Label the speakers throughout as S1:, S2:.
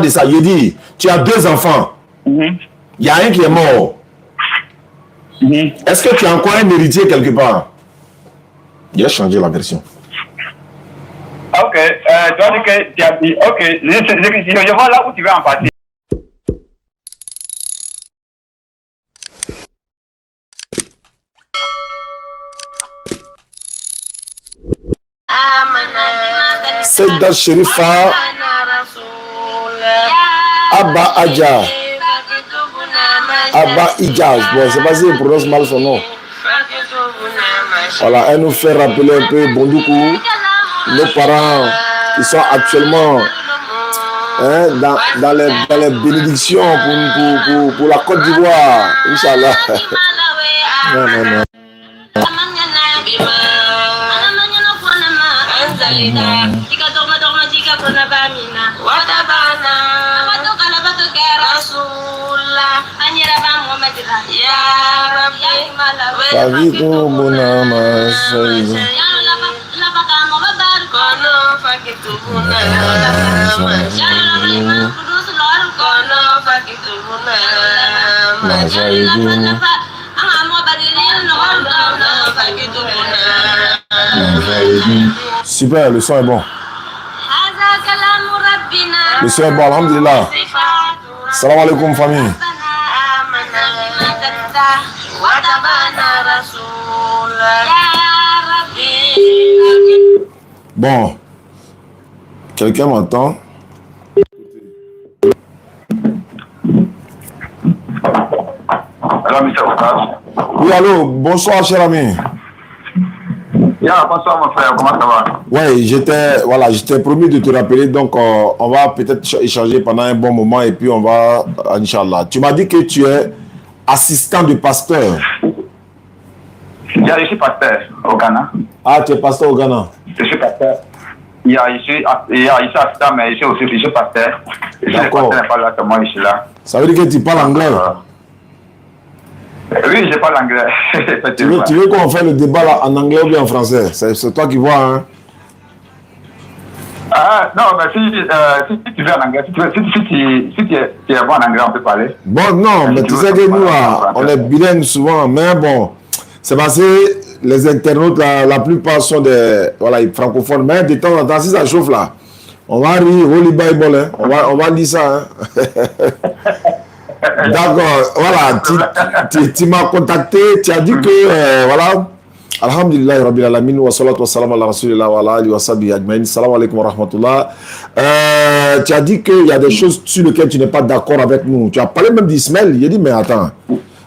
S1: de ça. Je dis, tu as 2 enfants. Il y a un qui est mort. Est-ce que tu as encore un héritier quelque part? J'ai changé la version.
S2: Ok, tu as dit que tu as dit, ok, je vois là où tu veux en partir.
S1: Seyda Sherifa Abba Adja. Abba Ijaz. Bon, c'est pas si on prononce mal son nom. Voilà, elle nous fait rappeler un peu Bondoukou, nos parents qui sont actuellement dans les bénédictions pour la Côte d'Ivoire. Inch'Allah. Non. Super, le son est bon. Le son est bon, alhamdulillah. Salam alaikum famille. Bon, quelqu'un m'entend?
S2: Alors, monsieur Ocas.
S1: Oui, allô, bonsoir, cher ami.
S2: Bonsoir, mon frère, comment ça va?
S1: Oui, j'étais promis de te rappeler, donc on va peut-être échanger pendant un bon moment et puis on va, Inch'Allah. Tu m'as dit que tu es assistant de pasteur.
S2: Je suis pasteur au Ghana.
S1: Ah, tu es pasteur au Ghana?
S2: Je suis pasteur. Je suis assistant, mais je suis pasteur.
S1: D'accord.
S2: Le pasteur n'est pas là, c'est moi, je suis là.
S1: Ça veut dire que tu parles anglais?
S2: Oui, je parle anglais.
S1: Tu veux qu'on fasse le débat là, en anglais ou bien en français? C'est toi qui vois, hein?
S2: Ah, non, mais si tu veux en anglais, si tu es bon en anglais, on peut parler.
S1: Bon, non, mais tu sais que nous, on est bilingues souvent, mais bon, c'est parce que les internautes, la plupart sont des francophones, mais de temps en temps, si ça chauffe là, on va rire, Holy Bible, hein? on va lire ça. Hein? D'accord, voilà, tu m'as contacté, tu as dit que, voilà, alhamdulillah, rabbil alamin, wa salatu wa salam ala rasulillah wa ala alihi wa sahbihi ajmaïn, salam alaikum wa rahmatullah. Tu as dit qu'il y a des choses sur lesquelles tu n'es pas d'accord avec nous. Tu as parlé même d'Ismaël, j'ai dit, mais attends,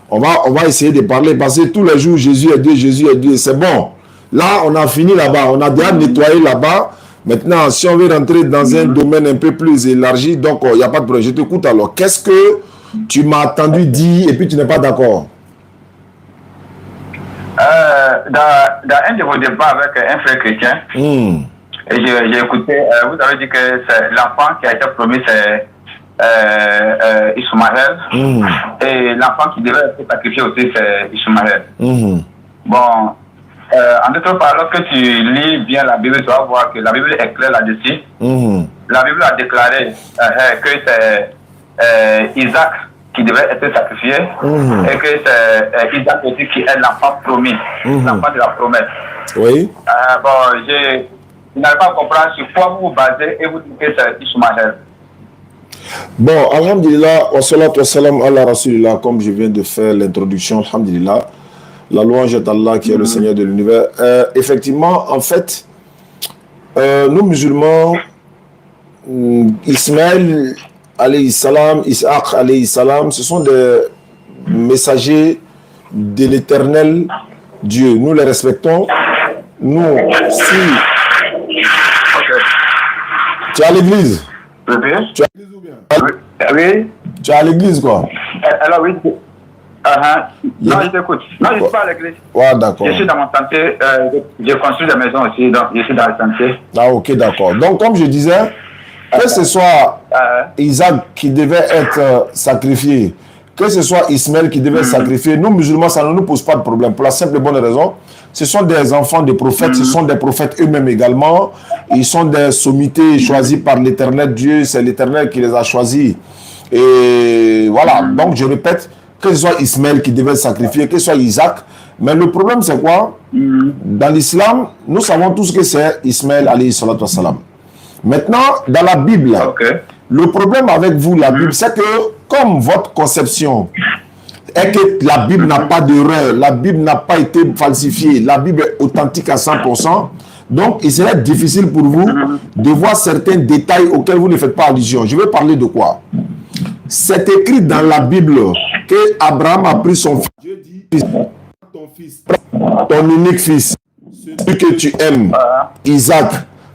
S1: on va essayer de parler, parce que tous les jours, Jésus est Dieu, c'est bon. Là, on a fini là-bas, on a déjà nettoyé là-bas. Maintenant, si on veut rentrer dans un domaine un peu plus élargi, donc il n'y a pas de problème. Je t'écoute alors. Qu'est-ce que tu m'as entendu dire et puis tu n'es pas d'accord?
S2: Dans un de vos débats avec un frère chrétien, et j'ai écouté, vous avez dit que c'est l'enfant qui a été promis, c'est Ismaël, et l'enfant qui devait être sacrifié aussi, c'est Ismaël. Bon, en d'autres paroles, lorsque tu lis bien la Bible, tu vas voir que la Bible est claire là-dessus. La Bible a déclaré que c'est Isaac qui devait être sacrifié et que c'est Isaac aussi qui est l'enfant promis, l'enfant de la promesse.
S1: Oui.
S2: Bon, je n'arrive pas à comprendre sur quoi vous vous basez et vous dites que c'est Ismaël.
S1: Bon, alhamdulillah, wa salatu wa salam ala rasulillah, comme je viens de faire l'introduction, alhamdulillah, la louange est Allah qui est le Seigneur de l'univers. Effectivement, en fait, nous musulmans, Ismaël alayhi salam, Isaac alayhi salam, ce sont des messagers de l'éternel Dieu. Nous les respectons. Nous, si tu es à l'église, tu es à l'église ou bien?
S2: Oui.
S1: Tu es à l'église quoi?
S2: Alors oui. Non, je t'écoute. Non, je ne suis pas à l'église.
S1: Ouais, d'accord.
S2: Je suis dans mon chantier. J'ai construit des maisons aussi, donc je suis dans le chantier.
S1: Ah, ok, d'accord. Donc, comme je disais, que ce soit Isaac qui devait être sacrifié, que ce soit Ismaël qui devait sacrifier, nous musulmans, ça ne nous pose pas de problème. Pour la simple et bonne raison, ce sont des enfants de prophètes, ce sont des prophètes eux-mêmes également. Ils sont des sommités choisis par l'Éternel Dieu, c'est l'Éternel qui les a choisis. Et voilà, donc je répète, que ce soit Ismaël qui devait sacrifier, que ce soit Isaac. Mais le problème, c'est quoi? Dans l'islam, nous savons tous que c'est Ismaël, alayhi salatu wassalam. Maintenant, dans la Bible, le problème avec vous, la Bible, c'est que comme votre conception est que la Bible n'a pas d'erreur, la Bible n'a pas été falsifiée, la Bible est authentique à 100%, donc il serait difficile pour vous de voir certains détails auxquels vous ne faites pas allusion. Je vais parler de quoi? C'est écrit dans la Bible que Abraham a pris son fils. Dieu dit, ton fils, ton unique fils, celui que tu aimes, Isaac,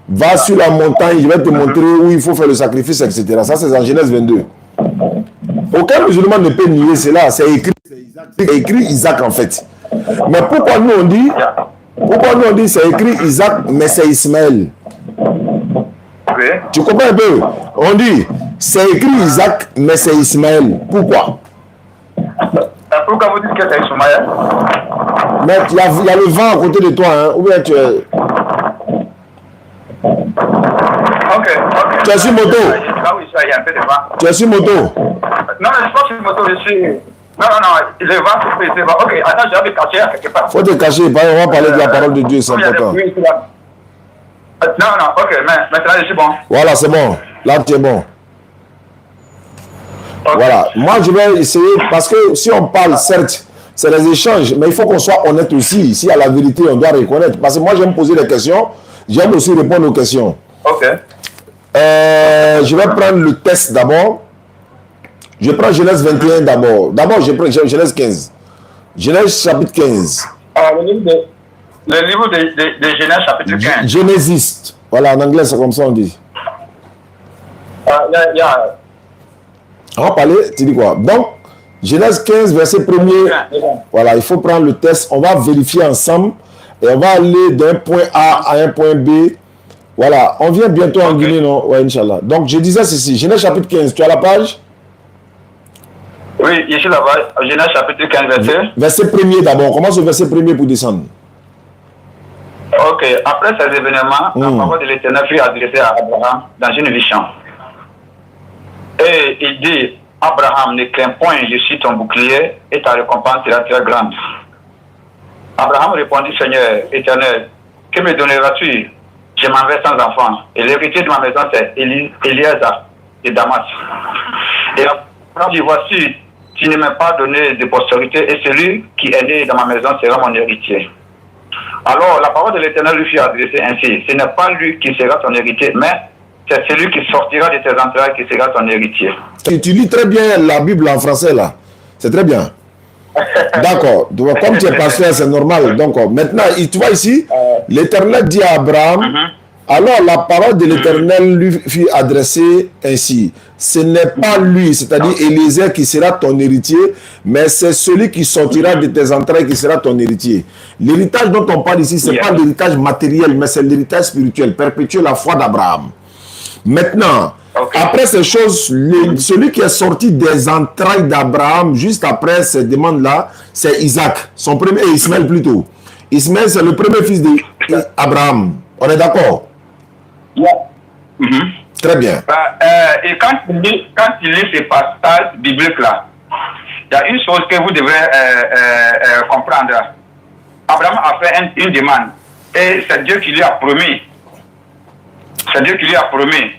S1: va sur la montagne, je vais te montrer où il faut faire le sacrifice, etc. Ça, c'est en Genèse 22. Aucun musulman ne peut nier cela. C'est écrit Isaac en fait. Mais pourquoi nous on dit c'est écrit Isaac, mais c'est Ismaël? Tu comprends un peu? On dit c'est écrit Isaac, mais c'est Ismaël. Pourquoi?
S2: Pourquoi vous dites que c'est Ismaël?
S1: Mais il y a le vent à côté de toi, hein? Ou bien tu es...
S2: Ok.
S1: Tu es sur moto?
S2: Ah oui, il y a un peu de vent.
S1: Tu es sur moto?
S2: Non, je suis pas sur moto, je suis... Non, le vent, c'est vent. Ok, attends, je vais me cacher quelque part.
S1: Faut te cacher, on va parler de la parole de Dieu, c'est important.
S2: Non, ok, mais maintenant je suis bon.
S1: Voilà, c'est bon. Là, tu es bon. Okay. Voilà. Moi, je vais essayer, parce que si on parle, certes, c'est des échanges, mais il faut qu'on soit honnête aussi. S'il y a la vérité, on doit reconnaître. Parce que moi, j'aime poser des questions, j'aime aussi répondre aux questions.
S2: Ok.
S1: Je vais prendre le test d'abord. Je prends Genèse 21 d'abord. D'abord, je prends Genèse 15. Genèse chapitre 15.
S2: Le livre de Genèse chapitre 15.
S1: Genesis. Voilà, en anglais, c'est comme ça on dit. On va parler, tu dis quoi? Donc, Genèse 15, verset 1er. Voilà, il faut prendre le test. On va vérifier ensemble. Et on va aller d'un point A à un point B. Voilà, on vient bientôt en Guinée, non? Oui, Inch'Allah. Donc, je disais ceci. Genèse chapitre 15, tu as la page?
S2: Oui, ici là-bas, Genèse chapitre 15, verset.
S1: Verset 1er d'abord. On commence au verset 1er pour descendre.
S2: Ok, après ces événements, la parole de l'Éternel fut adressée à Abraham dans une vision. Et il dit, Abraham, ne crains point, je suis ton bouclier et ta récompense sera très grande. Abraham répondit, Seigneur éternel, que me donneras-tu? Je m'en vais sans enfant. Et l'héritier de ma maison, c'est Eliezer de Damas. Et Abraham dit, voici, tu ne m'as pas donné de postérité et celui qui est né dans ma maison sera mon héritier. Alors, la parole de l'Éternel lui fut adressée ainsi. Ce n'est pas lui qui sera ton héritier, mais c'est celui qui sortira de tes entrailles qui sera ton héritier. Tu
S1: lis très bien la Bible en français, là. C'est très bien. D'accord. Comme tu es pasteur, c'est normal. Donc, maintenant, tu vois ici, l'Éternel dit à Abraham, alors la parole de l'Éternel lui fut adressée ainsi. Ce n'est pas lui, c'est-à-dire Eliezer qui sera ton héritier, mais c'est celui qui sortira de tes entrailles qui sera ton héritier. L'héritage dont on parle ici, ce n'est pas l'héritage matériel, mais c'est l'héritage spirituel, perpétuer la foi d'Abraham. Maintenant, après ces choses, celui qui est sorti des entrailles d'Abraham, juste après ces demandes-là, c'est Isaac, son premier, et Ismaël plutôt. Ismaël, c'est le premier fils d'Abraham. On est d'accord? Très bien.
S2: Et quand il lit ces passages bibliques-là, il y a une chose que vous devrez comprendre. Abraham a fait une demande et c'est Dieu qui lui a promis. C'est Dieu qui lui a promis.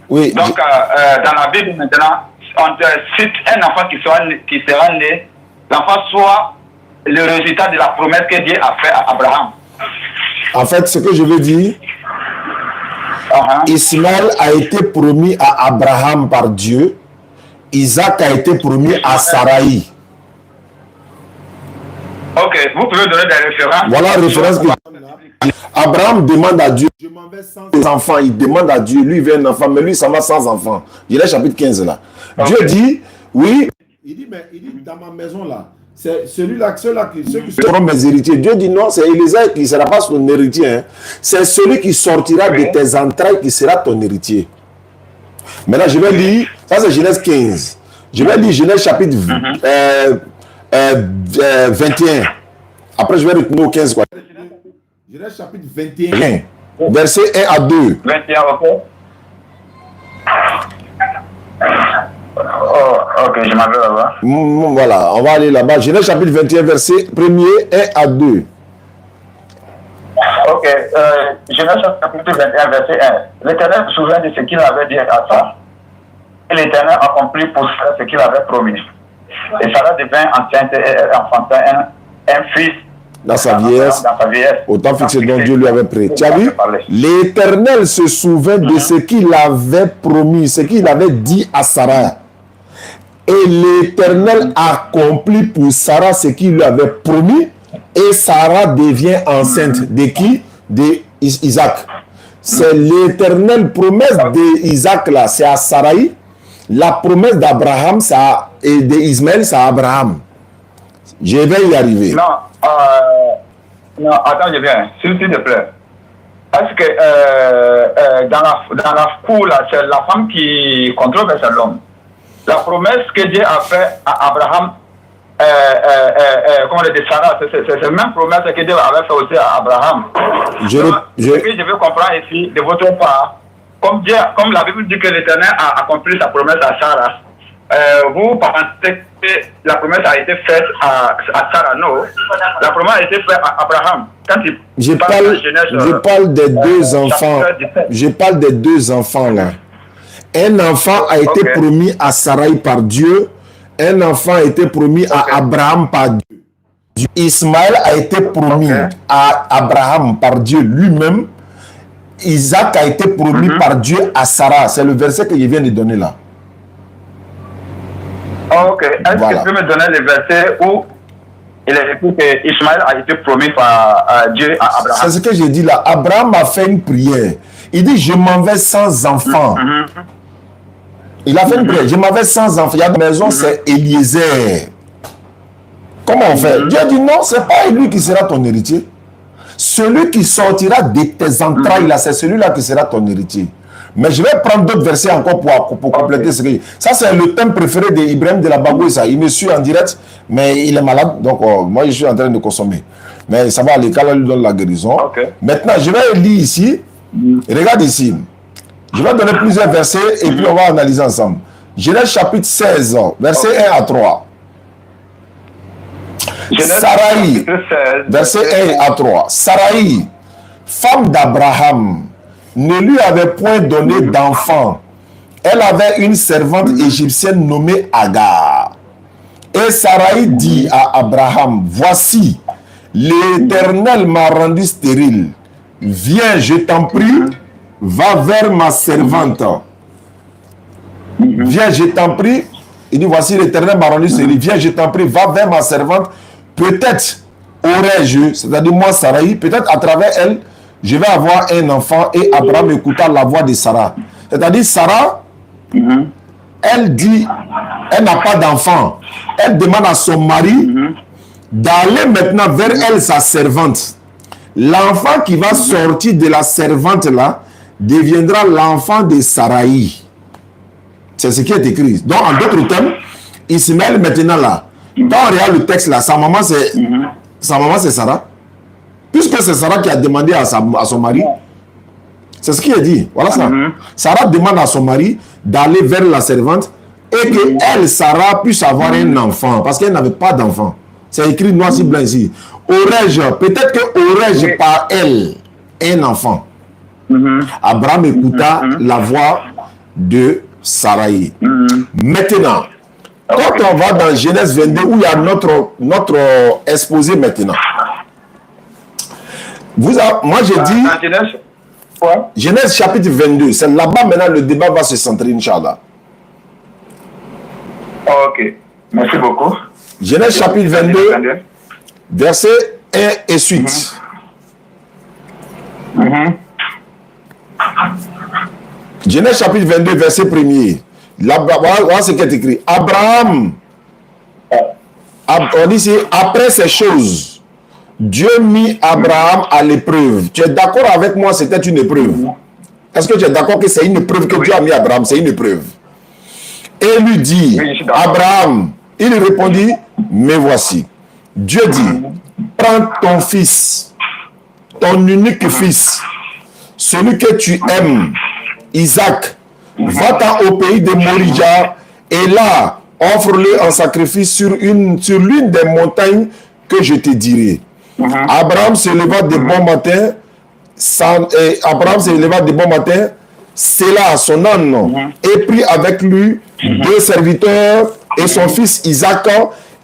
S1: Oui.
S2: Donc, dans la Bible maintenant, on cite un enfant qui sera né, l'enfant soit le résultat de la promesse que Dieu a fait à Abraham.
S1: En fait, ce que je veux dire, Ismaël a été promis à Abraham par Dieu, Isaac a été promis à Sarai.
S2: Ok, vous pouvez donner des références.
S1: Voilà la référence que Abraham demande à Dieu. Je m'en vais sans enfants. Il demande à Dieu. Lui, il veut un enfant, mais lui, ça va sans enfant. Il est chapitre 15 là. Dieu dit, oui. Il dit, dans ma maison là, c'est celui-là, ceux qui seront mes héritiers. Dieu dit non, c'est Eliezer qui ne sera pas son héritier. Hein. C'est celui qui sortira de tes entrailles qui sera ton héritier. Maintenant, je vais lire, ça c'est Genèse 15. Je vais lire Genèse chapitre 21. Après, je vais retourner au 15. Quoi. Genèse chapitre 21, verset 1 à 2.
S2: 21, ok. Oh, ok, je m'avais là-bas.
S1: Voilà, on va aller là-bas. Genèse chapitre 21, verset 1er 1 à 2.
S2: Ok, Genèse chapitre 21, verset 1. L'Éternel se souvint de ce qu'il avait dit à Sarah. Et l'Éternel accomplit pour Sarah ce qu'il avait promis. Et Sarah devint enceinte et enfanta un fils
S1: dans sa vieillesse, au temps fixé dont Dieu lui avait pris. Tu as vu? L'Éternel se souvint de ce qu'il avait promis, ce qu'il avait dit à Sarah. Et l'Éternel accomplit pour Sarah ce qu'il lui avait promis. Et Sarah devient enceinte. De qui? D'Isaac. C'est l'éternelle promesse d'Isaac là, c'est à Sarai. La promesse d'Abraham et d'Ismaël, c'est à Abraham. Je vais y arriver.
S2: Non, attends, je viens. S'il te plaît. Est-ce que dans la cour, là, c'est la femme qui contrôle, c'est l'homme. La promesse que Dieu a faite à Abraham, comment on dit, Sarah, c'est la même promesse que Dieu avait fait aussi à Abraham. Ce que je veux comprendre ici, de votre part, comme la Bible dit que l'Éternel a accompli sa promesse à Sarah, vous pensez que la promesse a été faite à Sarah? Non. La promesse a été faite à Abraham. Quand
S1: je parle des deux enfants. Je parle des deux enfants là. Un enfant a été promis à Sarai par Dieu. Un enfant a été promis à Abraham par Dieu. Ismaël a été promis à Abraham par Dieu lui-même. Isaac a été promis par Dieu à Sarah. C'est le verset que je viens de donner là.
S2: Ok. Est-ce que tu peux me donner le verset où il est écrit que Ismaël a été promis par Dieu à Abraham?
S1: C'est ce que j'ai dit là. Abraham a fait une prière. Il dit, je m'en vais sans enfant. Il a fait une prière. Je m'en vais sans enfant. Il y a une maison, c'est Eliezer. Comment on fait? Dieu a dit, non, ce n'est pas lui qui sera ton héritier. Celui qui sortira de tes entrailles, là, c'est celui-là qui sera ton héritier. Mais je vais prendre d'autres versets encore pour compléter ce que... Ça, c'est le thème préféré d'Ibrahim de la Bagoué, ça. Il me suit en direct, mais il est malade. Donc, moi, je suis en train de consommer. Mais ça va, l'école lui donne la guérison. Maintenant, je vais lire ici. Regarde ici. Je vais donner plusieurs versets et puis on va analyser ensemble. Genèse chapitre 16, verset 1 à 3. Sarai, verset 1 à 3. Sarai, femme d'Abraham, ne lui avait point donné d'enfant. Elle avait une servante égyptienne nommée Agar. Et Sarai dit à Abraham, voici, l'Éternel m'a rendu stérile. Viens, je t'en prie, va vers ma servante. Viens, je t'en prie. Il dit, voici, l'Éternel m'a rendu stérile. Viens, je t'en prie, va vers ma servante. Peut-être aurais-je, c'est-à-dire moi, Sarai, peut-être à travers elle, je vais avoir un enfant. Et Abraham écouta la voix de Sarah. C'est-à-dire, Sarah, elle dit, elle n'a pas d'enfant. Elle demande à son mari d'aller maintenant vers elle, sa servante. L'enfant qui va sortir de la servante là deviendra l'enfant de Sarai. C'est ce qui est écrit. Donc, en d'autres termes, Ismaël maintenant là, quand on regarde le texte là, sa maman c'est Sarah. Puisque c'est Sarah qui a demandé à son mari, c'est ce qui est dit. Voilà ça. Sarah demande à son mari d'aller vers la servante et que elle, Sarah, puisse avoir un enfant parce qu'elle n'avait pas d'enfant. C'est écrit noir sur blanc ici. Aurais-je, peut-être que aurais-je par elle un enfant. Abraham écouta la voix de Sarai. Maintenant, quand on va dans Genèse 22, où il y a notre exposé maintenant, moi j'ai dit, Genèse chapitre 22, c'est là-bas maintenant le débat va se centrer, Inch'Allah.
S2: Ok, merci beaucoup.
S1: Genèse chapitre 22, verset 1 et suite. Genèse chapitre 22, verset 1er. Voilà ce qui est écrit. Abraham, on dit ici, après ces choses, Dieu mit Abraham à l'épreuve. Tu es d'accord avec moi, c'était une épreuve? Est-ce que tu es d'accord que c'est une épreuve que Dieu a mis à Abraham? C'est une épreuve. Et et lui dit,
S2: Oui, je suis d'accord.
S1: Abraham, il répondit, me voici. Dieu dit, prends ton fils, ton unique fils, celui que tu aimes, Isaac, va-t'en au pays de Morija, et là, offre-le en sacrifice sur l'une des montagnes que je te dirai. Abraham se leva de bon matin, scella son âne et prit avec lui 2 serviteurs et son fils Isaac.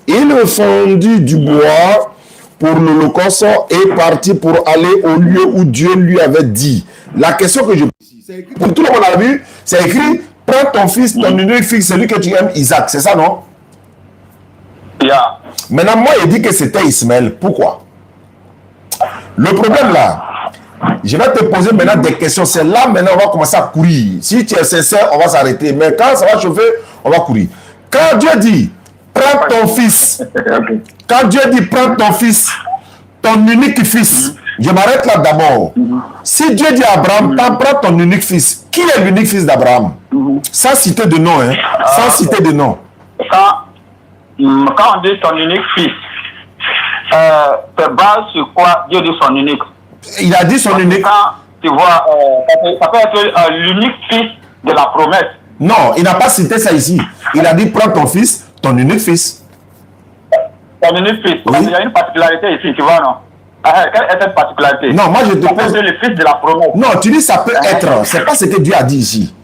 S1: Il fondit du bois pour l'Holocauste et partit pour aller au lieu où Dieu lui avait dit. La question que je pose, pour tout le monde a vu, c'est écrit, prends ton fils, ton unique fils, celui que tu aimes, Isaac. C'est ça, non?
S2: Yeah.
S1: Maintenant, moi, il dit que c'était Ismaël. Pourquoi? Le problème là, je vais te poser maintenant des questions. C'est là maintenant on va commencer à courir. Si tu es sincère, on va s'arrêter. Mais quand ça va chauffer, on va courir. Quand Dieu dit, prends ton fils. Quand Dieu dit, prends ton fils, ton unique fils. Je m'arrête là d'abord. Si Dieu dit à Abraham, prends ton unique fils. Qui est l'unique fils d'Abraham? Sans citer de nom, hein. Sans citer de nom.
S2: Quand on dit son unique fils, c'est base sur quoi Dieu dit son unique?
S1: Il a dit son unique.
S2: Quand tu vois, ça peut être l'unique fils de la promesse.
S1: Non, il n'a pas cité ça ici. Il a dit, prends ton fils, ton unique fils.
S2: Ton unique fils.
S1: Oui.
S2: Il y a une particularité ici, tu vois, non? Quelle est cette particularité?
S1: Non, moi je te
S2: Ça peut
S1: pose...
S2: être le fils de la promesse.
S1: Non, tu dis ça peut être. C'est pas ce que Dieu a dit ici.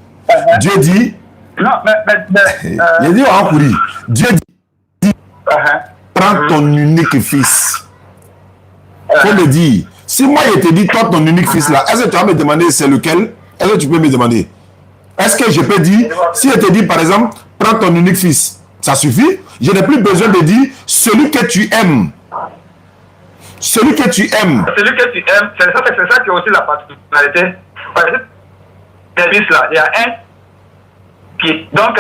S1: Dieu dit...
S2: Non, mais
S1: Il dit en courir. Dieu dit, prends ton unique fils. Faut le dire. Si moi je te dis, toi ton unique fils là, est-ce que tu vas me demander c'est lequel? Est-ce que tu peux me demander? Est-ce que je peux dire, si je te dis par exemple, prends ton unique fils, ça suffit? Je n'ai plus besoin de dire celui que tu aimes. Celui que tu aimes.
S2: Celui que tu aimes, c'est ça qui est aussi la particularité. Par exemple, ce fils là, il y a un qui. Donc,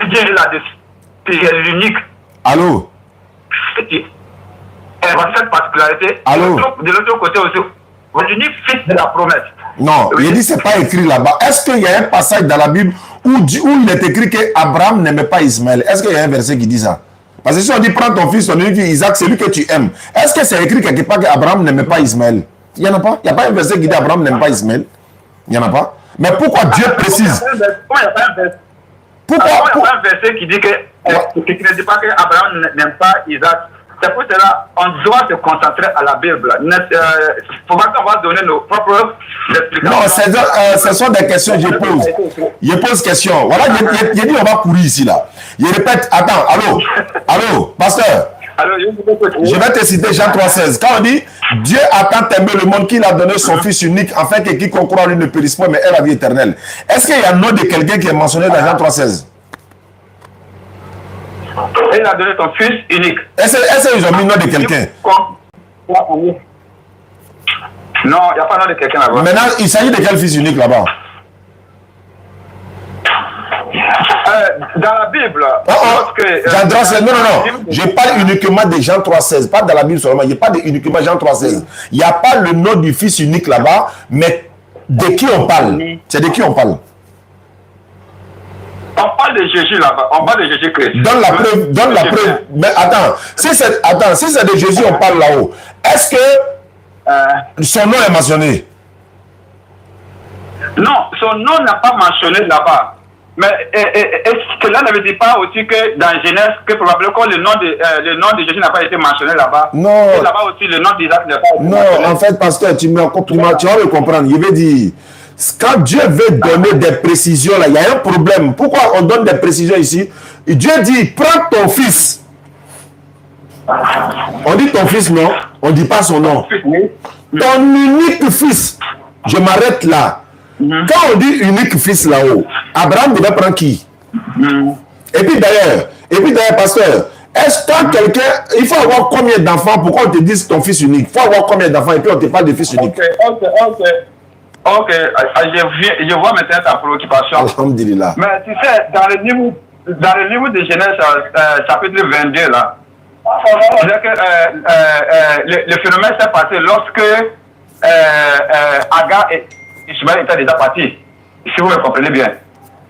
S2: Dieu est là-dessus. C'est l'unique.
S1: Allô?
S2: Cette particularité.
S1: Allô?
S2: De l'autre côté aussi, l'unique fils de la promesse.
S1: Non, il dit c'est pas écrit là-bas. Est-ce qu'il y a un passage dans la Bible où il est écrit qu'Abraham n'aimait pas Ismaël? Est-ce qu'il y a un verset qui dit ça? Parce que si on dit prends ton fils, ton unique fils Isaac, c'est lui que tu aimes. Est-ce que c'est écrit quelque part qu'Abraham n'aimait pas Ismaël? Il n'y en a pas. Il n'y a pas un verset qui dit Abraham n'aime pas Ismaël. Il n'y en a pas. Mais pourquoi Dieu précise?
S2: Pourquoi il n'y a pas un verset qui dit que qui ne dit pas qu'Abraham n'aime pas Isaac? C'est pour cela on doit se concentrer à la Bible. Il faut pas qu'on va donner nos propres explications.
S1: Non, ce sont des questions que je pose. Je pose question. Voilà, il dit on va courir ici là. Il répète, attends, allô, pasteur.
S2: Alors,
S1: Je vais te citer Jean 3,16. Quand on dit Dieu a tant aimé le monde qu'il a donné son fils unique afin que quiconque croit en lui ne périsse pas mais ait la vie éternelle. Est-ce qu'il y a un nom de quelqu'un qui est mentionné dans Jean 3,16?
S2: Il a donné son fils unique.
S1: Est-ce qu'ils ont mis le nom de quelqu'un?
S2: Non, il n'y a pas le nom de quelqu'un là-bas.
S1: Maintenant, il s'agit de quel fils unique là-bas?
S2: Dans la Bible,
S1: Jean 3,16, non. Je parle uniquement de Jean 3,16, pas dans la Bible seulement. Je parle uniquement de Jean 3,16. Il n'y a pas le nom du fils unique là-bas, mais de qui on parle? C'est de qui on parle?
S2: On parle de Jésus là-bas, on parle de Jésus-Christ.
S1: Donne la preuve. Mais attends, si c'est de Jésus on parle là-haut, est-ce que son nom est mentionné?
S2: Non, son nom n'a pas mentionné là-bas. Mais est-ce que là ne veut dire pas aussi que dans Genèse, que probablement le nom de Jésus n'a pas été mentionné là-bas?
S1: Non.
S2: Et là-bas aussi, le nom d'Isaac n'a pas été mentionné.
S1: Non, en fait, pasteur, tu vas le comprendre. Il veut dire, quand Dieu veut donner des précisions, là, il y a un problème. Pourquoi on donne des précisions ici? Et Dieu dit, prends ton fils. On dit ton fils, non? On ne dit pas son nom. Ton unique fils. Je m'arrête là. Quand on dit unique fils là-haut, Abraham devait prendre qui? Et puis d'ailleurs, pasteur, est-ce que quelqu'un, il faut avoir combien d'enfants pour qu'on te dise ton fils unique? Il faut avoir combien d'enfants et puis on te parle de fils unique?
S2: Ok, je vois maintenant ta préoccupation.
S1: Alhamdulillah.
S2: Mais tu sais, dans le livre de Genèse, chapitre 22, là, le phénomène s'est passé lorsque Agar et Ishmaël étaient déjà partis. Si vous me comprenez bien.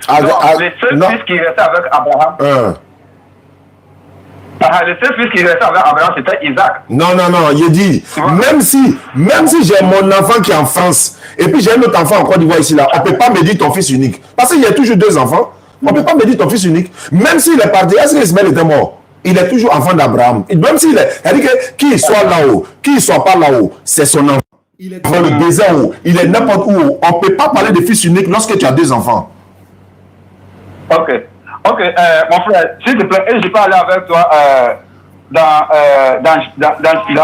S2: Le seul fils qui restait avec Abraham. Le seul fils qui restait avec Abraham, c'était Isaac.
S1: Non, il dit, même si j'ai mon enfant qui est en France, et puis j'ai un autre enfant en Côte d'Ivoire ici, là, on ne peut pas me dire ton fils unique. Parce qu'il y a toujours deux enfants, on ne peut pas me dire ton fils unique. Même s'il est parti, est-ce qu'Ismaël était mort? Il est toujours enfant d'Abraham. Même s'il est, c'est-à-dire que qu'il soit là-haut, qu'il ne soit pas là-haut, c'est son enfant. Il est dans le désert, il est n'importe où. On ne peut pas parler de fils unique lorsque tu as deux enfants.
S2: Ok, mon frère, s'il te plaît, je peux aller avec toi dans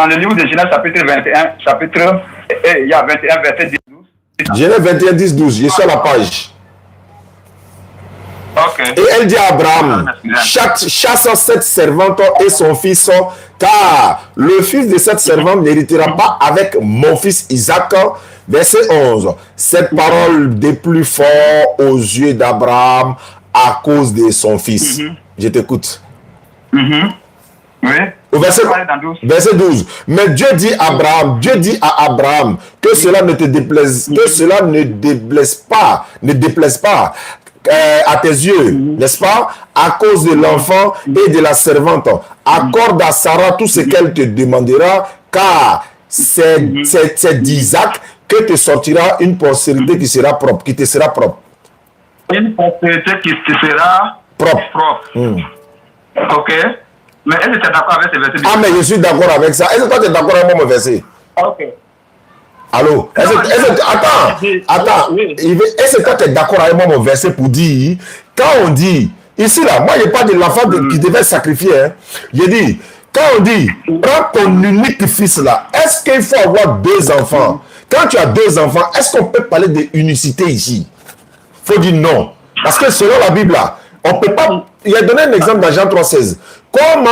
S2: le livre de Genèse chapitre 21, il y a 21, verset 10-12.
S1: Genèse 21, 10-12, je suis à la page.
S2: Okay.
S1: Et elle dit à Abraham, chasse cette servante et son fils, car le fils de cette servante n'héritera pas avec mon fils Isaac. Verset 11. Cette parole déplut fort aux yeux d'Abraham à cause de son fils. Je t'écoute.
S2: Oui.
S1: Au verset 12. Mais Dieu dit à Abraham que cela ne te déplaise, que cela ne déplaise pas à tes yeux, n'est-ce pas, à cause de l'enfant et de la servante. Accorde à Sarah tout ce qu'elle te demandera, car c'est d'Isaac que te sortira une postérité qui sera propre, qui te sera propre.
S2: Une postérité qui te sera propre. Ok. Mais est-ce que tu es d'accord avec ce verset?
S1: Ah, mais je suis d'accord avec ça. Est-ce que toi tu es d'accord avec mon verset?
S2: Ok.
S1: Allô? Attends. Est-ce que toi tu es d'accord avec moi mon verset pour dire, quand on dit, ici là, moi je parle de l'enfant qui devait sacrifier. Hein. Je dis, quand on dit, prends ton unique fils là, est-ce qu'il faut avoir deux enfants? Quand tu as deux enfants, est-ce qu'on peut parler d'unicité ici? Il faut dire non. Parce que selon la Bible là, on peut pas. Il a donné un exemple dans Jean 3,16. Comment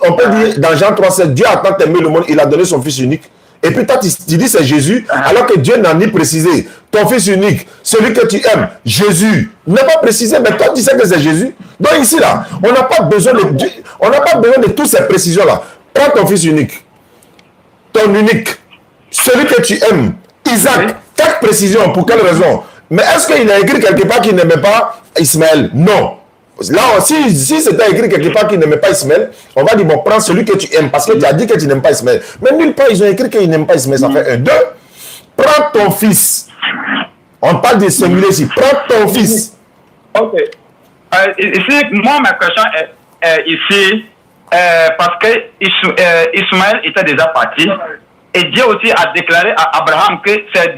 S1: on peut dire dans Jean 3,16, Dieu a tant aimé le monde, il a donné son fils unique. Et puis toi, tu dis c'est Jésus, alors que Dieu n'a ni précisé. Ton fils unique, celui que tu aimes, Jésus, n'a pas précisé, mais toi, tu sais que c'est Jésus. Donc ici, là, on n'a pas besoin de toutes ces précisions-là. Prends ton fils unique, ton unique, celui que tu aimes, Isaac. 4 précisions, pour quelle raison? Mais est-ce qu'il a écrit quelque part qu'il n'aimait pas Ismaël? Non. Là, si c'était écrit quelque part qu'il n'aimait pas Ismaël, on va dire, bon, prends celui que tu aimes, parce que tu as dit que tu n'aimes pas Ismaël. Mais nulle part, ils ont écrit qu'ils n'aiment pas Ismaël, ça fait 1. 2, prends ton fils. On parle de singulier ici. Prends ton fils.
S2: Ok. Ici, moi, ma question est ici, parce que Ismaël était déjà parti, et Dieu aussi a déclaré à Abraham que c'est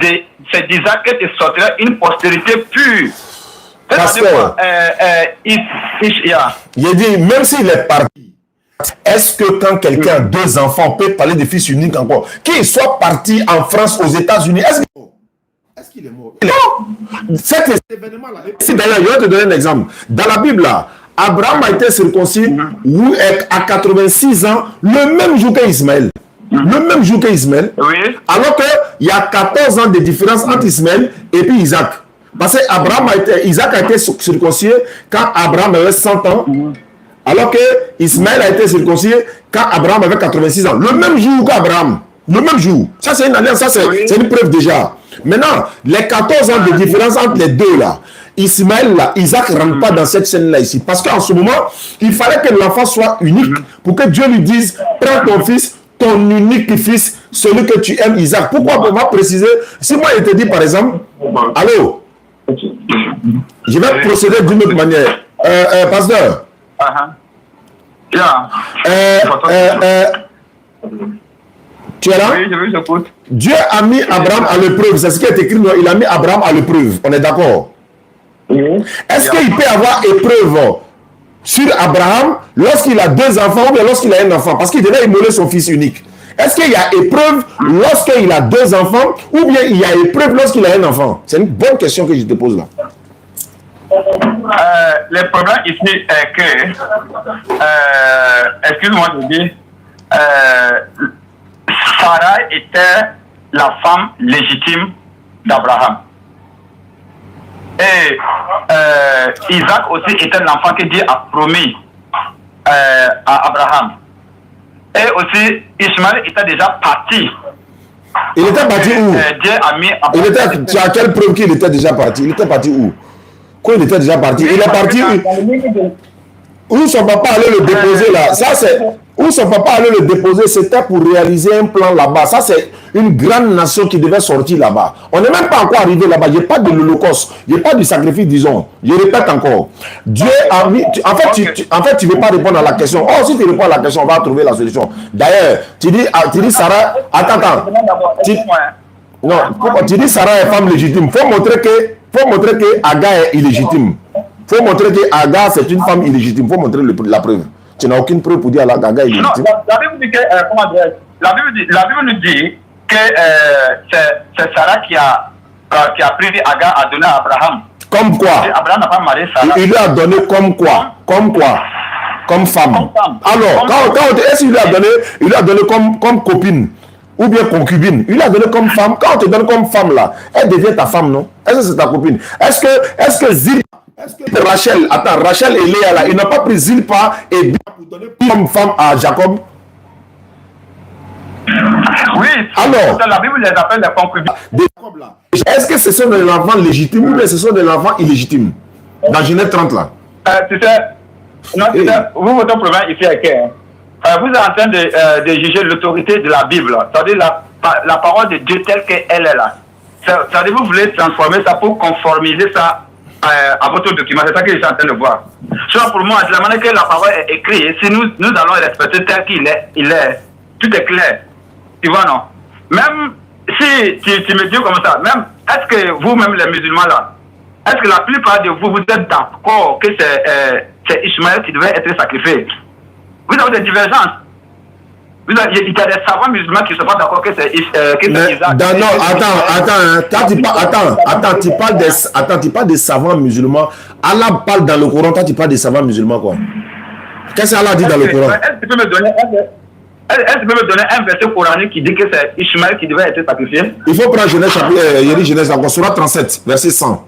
S2: d'Isaac que te sortira une postérité pure.
S1: Pasteur, il dit, même s'il est parti, est-ce que quand quelqu'un a 2 enfants, on peut parler de fils unique encore? Qu'il soit parti en France, aux États-Unis, est-ce qu'il est mort? Non. Cet événement-là. Si d'ailleurs, je vais te donner un exemple. Dans la Bible, là, Abraham a été circoncis à 86 ans, le même jour qu'Ismaël. Le même jour qu'Ismaël.
S2: Oui. Alors
S1: qu'il y a 14 ans de différence entre Ismaël et puis Isaac. Parce que Isaac a été circoncis quand Abraham avait 100 ans, alors que Ismaël a été circoncis quand Abraham avait 86 ans. Le même jour qu'Abraham. Le même jour. Ça, c'est une alliance, ça, c'est une preuve déjà. Maintenant, les 14 ans de différence entre les deux là, Ismaël là, Isaac ne rentre pas dans cette scène-là ici. Parce qu'en ce moment, il fallait que l'enfant soit unique pour que Dieu lui dise, prends ton fils, ton unique fils, celui que tu aimes, Isaac. Pourquoi on va préciser? Si moi, je te dis par exemple, allô? Je vais procéder d'une autre manière. Pasteur. Tu es là?
S2: Oui, je t'écoute.
S1: Dieu a mis Abraham à l'épreuve. C'est ce qui est écrit. Il a mis Abraham à l'épreuve. On est d'accord? Est-ce qu'il peut avoir épreuve sur Abraham lorsqu'il a 2 enfants ou bien lorsqu'il a un enfant? Parce qu'il devait immoler son fils unique. Est-ce qu'il y a épreuve lorsqu'il a 2 enfants ou bien il y a épreuve lorsqu'il a un enfant? C'est une bonne question que je te pose là.
S2: Le problème ici est que, excuse-moi de dire, Sarah était la femme légitime d'Abraham. Et Isaac aussi était l'enfant que Dieu a promis à Abraham. Et aussi, Ismaël était déjà parti.
S1: Il était parti où?
S2: Dieu a mis
S1: Tu as quelle preuve qu'il était déjà parti? Il était parti où? Quand il était déjà parti, il est parti. Où son papa allait le déposer là, ça c'est où son papa allait le déposer, c'était pour réaliser un plan là-bas. Ça c'est une grande nation qui devait sortir là-bas. On n'est même pas encore arrivé là-bas. Il n'y a pas de l'Holocauste, il n'y a pas du sacrifice, disons. Je répète encore. Dieu a mis. En fait, tu ne veux pas répondre à la question. Oh, si tu réponds à la question, on va trouver la solution. D'ailleurs, tu dis Sarah. Attends. Non, tu dis Sarah est femme légitime. Faut montrer que Aga est illégitime. Il faut montrer que Aga, c'est une femme illégitime. Il faut montrer la preuve. Tu n'as aucune preuve pour dire Aga est illégitime.
S2: Non, la Bible dit que, la Bible nous dit que c'est Sarah qui a pris Aga à donner à Abraham.
S1: Comme quoi?
S2: Abraham n'a pas marié Sarah.
S1: Il lui a donné comme quoi? Comme quoi? Comme femme. Alors, est-ce qu'il lui a donné comme copine ou bien concubine? Il lui a donné comme femme. Quand on te donne comme femme là, elle devient ta femme, non? Est-ce que c'est ta copine? Est-ce que Rachel et Léa là, ils n'ont pas pris Zilpa et bien pour donner comme femme à Jacob?
S2: Oui,
S1: alors
S2: la Bible les appelle les concubines.
S1: Est-ce que ce sont des enfants légitimes ou bien ce sont des enfants illégitimes? Dans Genèse 30 là.
S2: Tu sais, vous, votre problème ici est que vous êtes en train de juger l'autorité de la Bible, c'est-à-dire la parole de Dieu telle qu'elle est là. C'est-à-dire vous voulez transformer ça pour conformiser ça à votre document. C'est ça que je suis en train de voir. Soit pour moi, de la manière que la parole est écrite, si nous allons respecter tel qu'il est, tout est clair. Tu vois, non? Même si tu me dis comme ça, même, est-ce que vous-même les musulmans là, est-ce que la plupart de vous, vous êtes d'accord que c'est Ishmaël qui devait être sacrifié? Vous avez des divergences. Il y a des savants musulmans qui ne sont pas d'accord que c'est Isaac.
S1: Non, attends, tu parles des savants musulmans. Allah parle dans le Coran, toi tu parles des savants musulmans quoi? Qu'est-ce qu'Allah dit dans le Coran?
S2: Est-ce que tu peux me donner un verset coranique qui dit que c'est Ishmaël qui devait être sacrifié?
S1: Il faut prendre Genèse encore, Surah 37, verset 100.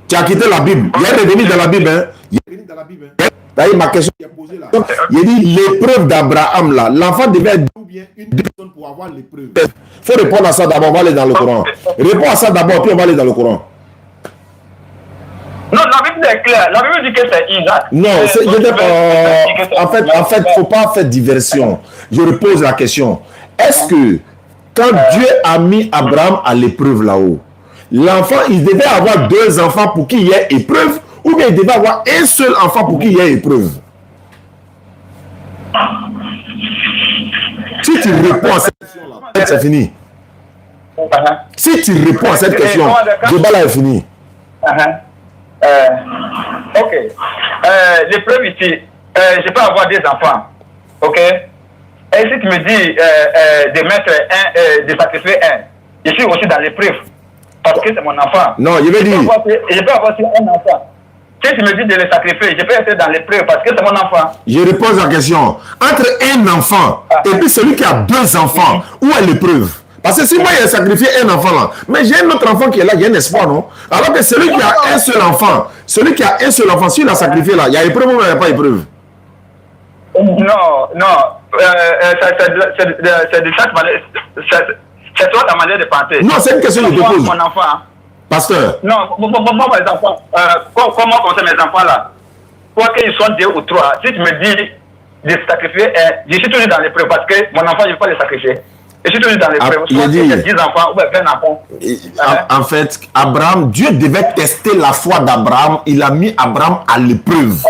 S1: Tu as quitté la Bible. Il est revenu dans la Bible. Il est revenu dans la Bible. D'ailleurs, ma question qui est posée là. Il dit l'épreuve d'Abraham là. L'enfant devait être ou bien une personne pour avoir l'épreuve. Il faut répondre à ça d'abord, on va aller dans le Coran. Réponds à ça d'abord, puis on va aller dans le Coran.
S2: Non, la Bible est claire. La Bible dit que c'est Isaac.
S1: Non, en fait, faut pas faire diversion. Je repose la question. Est-ce que quand Dieu a mis Abraham à l'épreuve là-haut, l'enfant, il devait avoir 2 enfants pour qu'il y ait épreuve, ou bien il devait avoir un seul enfant pour qu'il y ait épreuve? Si tu réponds à cette question-là, c'est fini. Si tu réponds à cette question, le débat là est fini.
S2: Ok. L'épreuve ici, je peux avoir 2 enfants. Ok. Et si tu me dis de mettre de sacrifier un, je suis aussi dans l'épreuve. Parce que c'est mon enfant.
S1: Non, je vais dire.
S2: Je peux avoir aussi un enfant. Si tu me dis de le sacrifier, je peux être dans l'épreuve parce que c'est mon enfant.
S1: Je repose la question. Entre un enfant et puis celui qui a 2 enfants, où est l'épreuve? Parce que si moi j'ai sacrifié un enfant là, mais j'ai un autre enfant qui est là, il y a un espoir, non? Alors que celui qui a un seul enfant, s'il a sacrifié là, il y a épreuve ou il n'y a pas épreuve?
S2: Non. C'est de cette manière. C'est toi ta manière de penser.
S1: Non, c'est une question que je te pose.
S2: Mon enfant.
S1: Pasteur.
S2: Non, moi, mes enfants, comment comme mes enfants là, quoi qu'ils soient 2 ou 3, si tu me dis de sacrifier, je suis toujours dans l'épreuve parce que mon enfant, je ne peux pas le sacrifier. Je suis toujours dans l'épreuve.
S1: Il a dit,
S2: 10 enfants ou 20 enfants.
S1: En fait, Abraham, Dieu devait tester la foi d'Abraham. Il a mis Abraham à l'épreuve.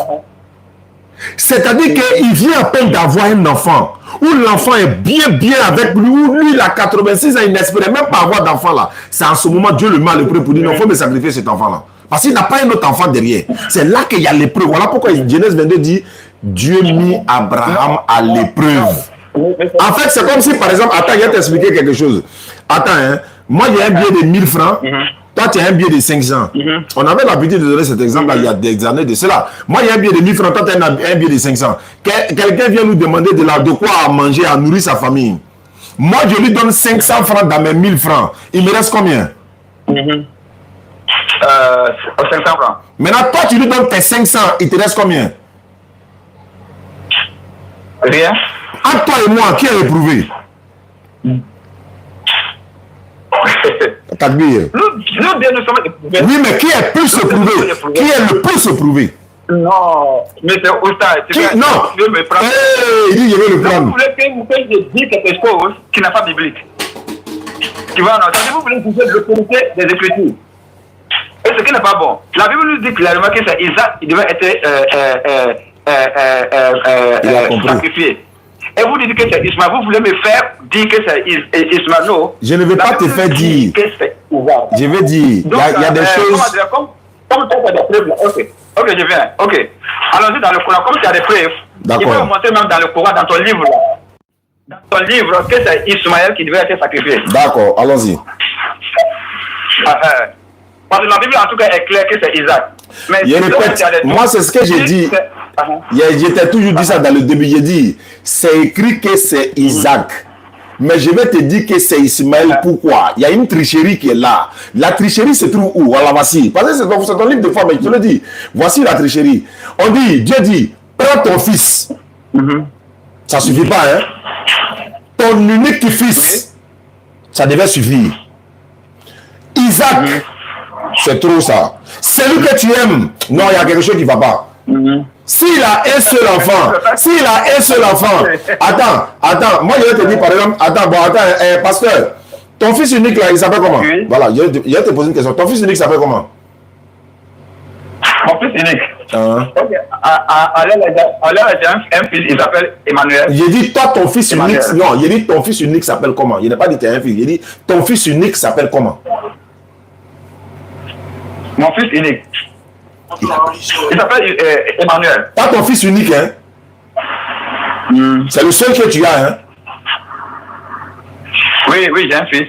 S1: C'est-à-dire qu'il vient à peine d'avoir un enfant, où l'enfant est bien avec lui, où lui il a 86 ans, il n'espérait même pas avoir d'enfant là. C'est en ce moment Dieu le met à l'épreuve pour dire non, il faut me sacrifier cet enfant là. Parce qu'il n'a pas un autre enfant derrière. C'est là qu'il y a l'épreuve. Voilà pourquoi Genèse 22 dit Dieu mit Abraham à l'épreuve. En fait, c'est comme si par exemple, attends, je vais t'expliquer quelque chose. Attends, hein, moi j'ai un billet de 1000 francs. Toi, tu as un billet de 500. On avait l'habitude de donner cet exemple il y a des années de cela. Moi, il y a un billet de 1000 francs, toi, tu as un billet de 500. Quelqu'un vient nous demander de quoi à manger, à nourrir sa famille. Moi, je lui donne 500 francs dans mes 1000 francs. Il me reste combien?
S2: 500 francs.
S1: Maintenant, toi, tu lui donnes tes 500, il te reste combien?
S2: Rien.
S1: Entre toi et moi, qui est éprouvé? Takbir.
S2: Nous deux, nous sommes éprouvés.
S1: Oui, mais qui est plus éprouvé? Qui est le plus éprouvé?
S2: Non, mais c'est Oustaz.
S1: Non.
S2: Tu veux me prendre?
S1: Il dit, je vais le
S2: Vous
S1: prendre.
S2: voulez que je dise quelque chose qui n'est pas biblique. Tu vois, non, vous voulez juger l'autorité des Écritures. Et ce qui n'est pas bon. La Bible nous dit clairement que c'est Isaac qui devait être sacrifié. Et vous dites que c'est Ismaël. Vous voulez me faire dire que c'est Ismaël. Non.
S1: Je ne vais pas te faire dire. Je vais dire. Il y a des choses.
S2: Comme tu as des preuves, ok, je viens. Ok. Allons-y dans le Coran. Comme tu as des preuves, il faut montrer même dans le Coran, dans ton livre, là. Dans ton livre, que c'est Ismaël qui devait être sacrifié.
S1: D'accord, allons-y.
S2: Parce que la Bible, en tout cas, est claire que c'est Isaac. Mais
S1: je répète, moi, c'est ce que j'ai dit. J'étais toujours dit ça dans le début. J'ai dit, c'est écrit que c'est Isaac. Mais je vais te dire que c'est Ismaël. Pourquoi? Il y a une tricherie qui est là. La tricherie se trouve où? Voilà, voici. Parce que c'est ton livre de foi, mais je te le dis. Voici la tricherie. On dit, Dieu dit, prends ton fils. Ça ne suffit pas, hein? Ton unique fils, ça devait suffire. Isaac, c'est trop ça. Celui que tu aimes, non, il y a quelque chose qui ne va pas. S'il a un seul enfant, attends, moi je vais te dire par exemple, pasteur, ton fils unique là, il s'appelle comment? Oui. Voilà, je vais te poser une question. Ton fils unique s'appelle comment?
S2: Mon fils unique. Ok. Un fils, il s'appelle Emmanuel.
S1: J'ai dit, toi, ton fils unique. Non, j'ai dit, ton fils unique s'appelle comment? Il n'a pas dit, t'es un fils. J'ai dit, ton fils unique s'appelle comment?
S2: Mon fils unique. Il s'appelle Emmanuel.
S1: Pas ton fils unique, hein? C'est le seul que tu as, hein?
S2: Oui, j'ai un fils.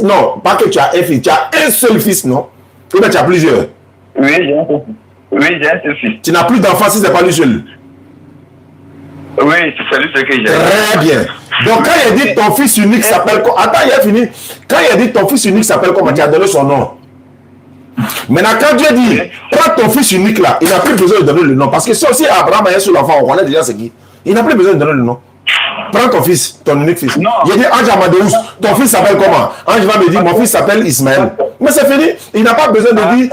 S1: Non, pas que tu as un fils, tu as un seul fils, non? Ou bien tu as plusieurs?
S2: Oui, j'ai un seul fils. Oui, j'ai un seul fils.
S1: Tu n'as plus d'enfant si ce n'est pas lui seul?
S2: Oui, c'est lui seul que j'ai.
S1: Très bien. Donc quand il a dit ton fils unique s'appelle comment? Attends, il a fini. Quand il a dit ton fils unique s'appelle comment? Tu as donné son nom. Maintenant, quand Dieu dit, prends ton fils unique là, il n'a plus besoin de donner le nom. Parce que si aussi Abraham a un seul enfant, on connaît déjà c'est qui. Il n'a plus besoin de donner le nom. Prends ton fils, ton unique fils. Non. Il dit, Ange Amadeus, ton fils s'appelle comment? Ange va me dire, mon fils s'appelle Ismaël. Mais c'est fini. Il n'a pas besoin de dire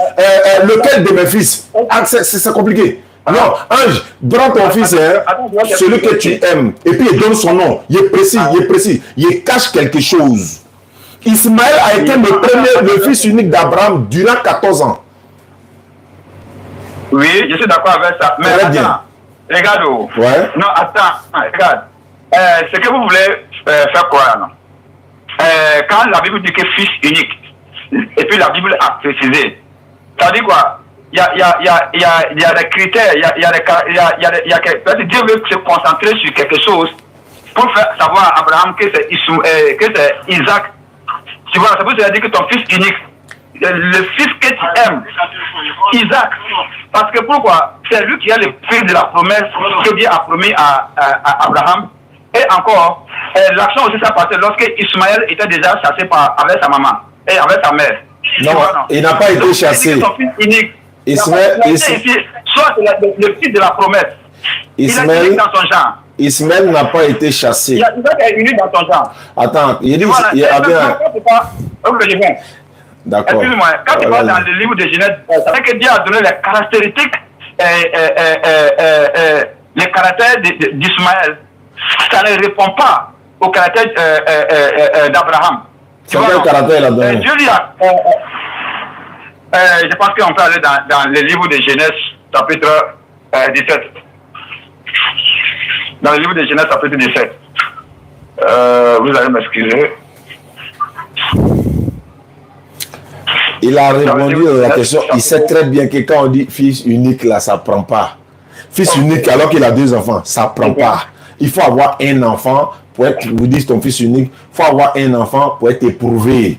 S1: lequel de mes fils. C'est compliqué. Non, Ange, prends ton fils, celui que tu aimes, et puis il donne son nom. Il est précis, il cache quelque chose. Ismaël a été le fils unique d'Abraham durant 14 ans.
S2: Oui, je suis d'accord avec ça. Mais attends, regarde.
S1: Ouais.
S2: Non, attends, regarde. Ce que vous voulez faire quoi, non? Quand la Bible dit que fils unique, et puis la Bible a précisé, ça dit quoi? Il y a des critères, Dieu veut se concentrer sur quelque chose pour faire savoir à Abraham que c'est Isaac. Tu vois, ça veut dire que ton fils unique, le fils que tu aimes, Isaac. Parce que pourquoi? C'est lui qui a le fils de la promesse que Dieu a promis à Abraham. Et encore, l'action aussi s'est passée lorsque Ismaël était déjà chassé avec sa maman et avec sa mère.
S1: Non, il n'a pas été chassé.
S2: Son fils unique.
S1: Ismaël,
S2: soit le fils de la promesse.
S1: Ismaël,
S2: il est dans son genre.
S1: Ismaël n'a pas été chassé.
S2: Il est unique dans son genre.
S1: Attends, il dit
S2: il y a bien.
S1: D'accord.
S2: Excuse-moi, quand tu parles dans le livre de Genèse, c'est que Dieu a donné les caractéristiques, les caractères d'Ismaël. Ça ne répond pas au caractère d'Abraham.
S1: C'est quel caractère il a donné?
S2: Dieu lui a. Je pense qu'on peut aller dans le livre de Genèse, chapitre 17. Dans le livre de Genèse, chapitre 17. Vous allez m'excuser.
S1: Il a répondu à la question. Il sait très bien que quand on dit fils unique, là, ça ne prend pas. Fils unique, alors qu'il a 2 enfants, ça ne prend pas. Il faut avoir un enfant pour être, vous dites ton fils unique, il faut avoir un enfant pour être éprouvé.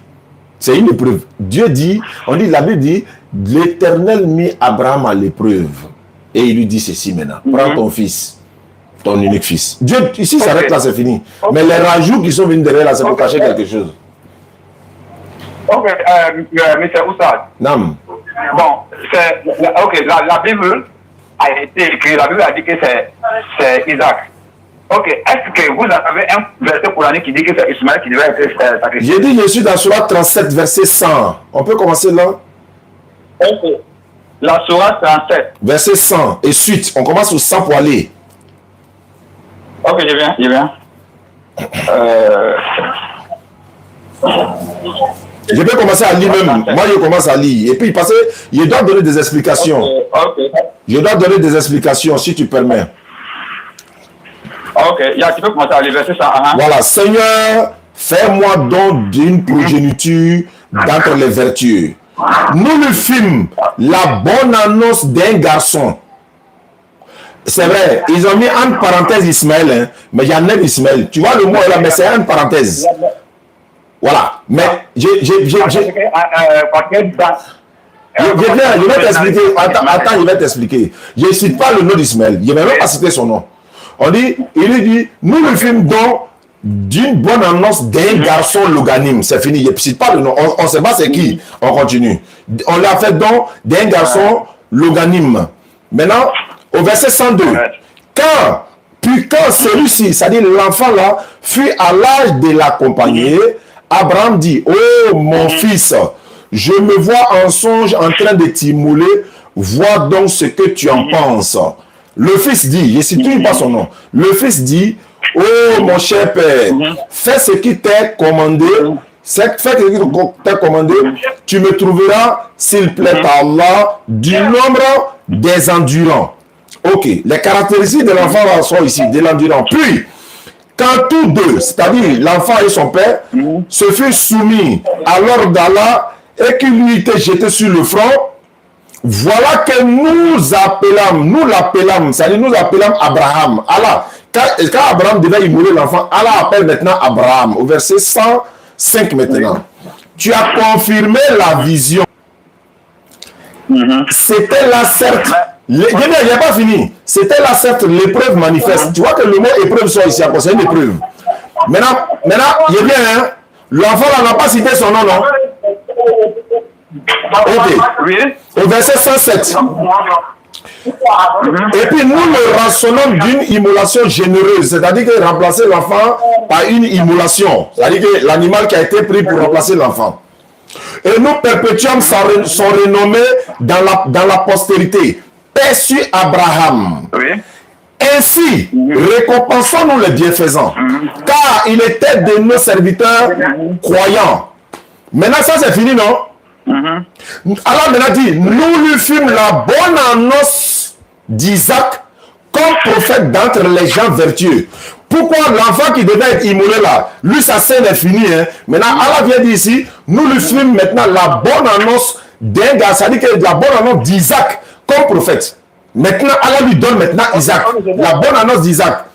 S1: C'est une épreuve. Dieu dit, la Bible dit, l'Éternel mit Abraham à l'épreuve. Et il lui dit ceci maintenant. Prends ton fils, ton unique fils. Dieu, ici, ça s'arrête là, c'est fini. Mais les rajouts qui sont venus derrière là, c'est pour cacher quelque chose.
S2: Ok, M. Oussad.
S1: Non.
S2: Bon, la Bible a été écrite, la Bible a dit que c'est Isaac. Ok, est-ce que vous avez un verset coranique qui dit que c'est Ismaël qui devait être sacrifié?
S1: J'ai dit, je suis dans Sourate 37, verset 100. On peut commencer là?
S2: Ok. La Sourate 37.
S1: Verset 100 et suite. On commence au 100 pour aller.
S2: Ok, je viens.
S1: Je peux commencer à lire même. Moi, je commence à lire. Et puis, parce que je dois donner des explications.
S2: Ok.
S1: Je dois donner des explications, si tu permets.
S2: Ok, tu peux commencer à lire verset 100.
S1: Voilà. Seigneur, fais-moi don d'une progéniture d'entre les vertueux. Nous le fîmes la bonne annonce d'un garçon. C'est vrai, ils ont mis entre parenthèses Ismaël, hein, mais il y en a Ismaël. Tu vois le mot là, mais c'est entre parenthèses. Voilà. Mais je vais t'expliquer. Attends, je vais t'expliquer. Je ne cite pas le nom d'Ismaël. Je ne vais même pas citer son nom. On dit, il dit, nous le fîmes donc d'une bonne annonce d'un garçon loganime. C'est fini. Je ne cite pas le nom. On ne sait pas c'est qui. On continue. On l'a fait donc d'un garçon loganime. Maintenant, au verset 102. Quand celui-ci, c'est-à-dire l'enfant là, fut à l'âge de l'accompagner, Abraham dit, oh mon fils, je me vois en songe en train de t'immoler, vois donc ce que tu en penses. Le fils dit, je ne cite pas son nom, le fils dit, oh mon cher père, fais ce qui t'est commandé, tu me trouveras, s'il plaît à Allah, du nombre des endurants. Ok, les caractéristiques de l'enfant sont ici, de l'endurant. Puis, quand tous deux, c'est-à-dire l'enfant et son père, se furent soumis à l'ordre d'Allah et qu'il lui était jeté sur le front, voilà que nous l'appelâmes, c'est-à-dire nous appelâmes Abraham. Allah, quand Abraham devait immoler l'enfant, Allah appelle maintenant Abraham, au verset 105 maintenant. Tu as confirmé la vision. C'était là certes, il n'a pas fini. C'était là certes l'épreuve manifeste. Tu vois que le mot épreuve soit ici, c'est une épreuve. Maintenant, il est bien, hein? L'enfant n'a pas cité son nom, non? Ok. Au verset 107. Et puis nous le rançonnons d'une immolation généreuse, c'est-à-dire que remplacer l'enfant par une immolation, c'est-à-dire que l'animal qui a été pris pour remplacer l'enfant. Et nous perpétuons son renommée dans la postérité. Paix sur Abraham. Oui. Ainsi, récompensons-nous les bienfaisants, car il était de nos serviteurs croyants. Maintenant, ça c'est fini, non? Alors maintenant dit, nous lui fîmes la bonne annonce d'Isaac comme prophète d'entre les gens vertueux. Pourquoi l'enfant qui devait être immolé là, lui sa scène est finie, hein? Maintenant Allah vient dire ici, nous lui fîmes maintenant la bonne annonce d'un gars, c'est-à-dire que la bonne annonce d'Isaac comme prophète. Maintenant Allah lui donne maintenant Isaac, la bonne annonce d'Isaac.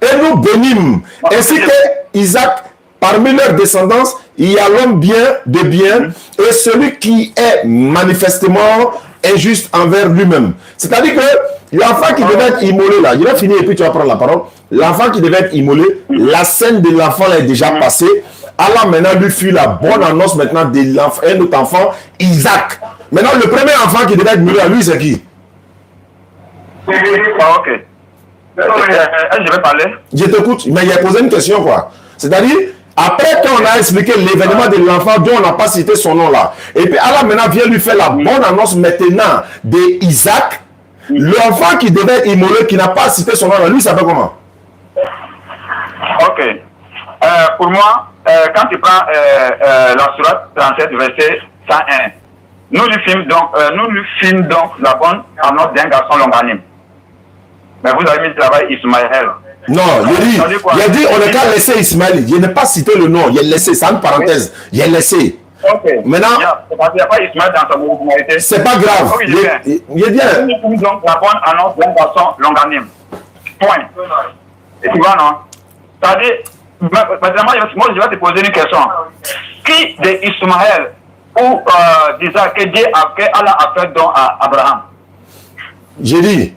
S1: Et nous bénîmes, ainsi que Isaac, parmi leurs descendants, il y a l'homme bien de bien et celui qui est manifestement injuste envers lui-même. C'est-à-dire que l'enfant qui devait être immolé là, je vais finir et puis tu vas prendre la parole. L'enfant qui devait être immolé, la scène de l'enfant est déjà passée. Allah maintenant lui fit la bonne annonce maintenant d'un autre enfant, Isaac. Maintenant le premier enfant qui devait être immolé à lui c'est qui?
S2: Ok. Je vais parler.
S1: Je t'écoute, mais il a posé une question quoi. C'est-à-dire, après qu'on a expliqué l'événement de l'enfant dont on n'a pas cité son nom là, et puis Allah maintenant vient lui faire la bonne annonce maintenant d'Isaac, l'enfant qui devait être immolé, qui n'a pas cité son nom là, lui s'appelle comment?
S2: Ok. Pour moi, quand tu prends la sourate 37, verset 101, nous lui fîmes donc la bonne annonce d'un garçon longanime. Mais vous avez mis le travail Ismaël.
S1: Non, il a dit on n'a qu'à laisser Ismaël. Il n'a pas cité le nom, il a laissé, c'est une parenthèse. Il a laissé.
S2: Ok.
S1: Maintenant,
S2: il n'y a pas Ismaël dans sa originalité.
S1: C'est pas grave. Il est bien.
S2: Nous fîmes donc la bonne annonce d'un garçon longanime. Point. Et tu vois, non? C'est-à-dire, moi je vais te poser une question. Qui de Ismaël ou d'Isaac que Dieu Allah a fait don à Abraham?
S1: J'ai dit.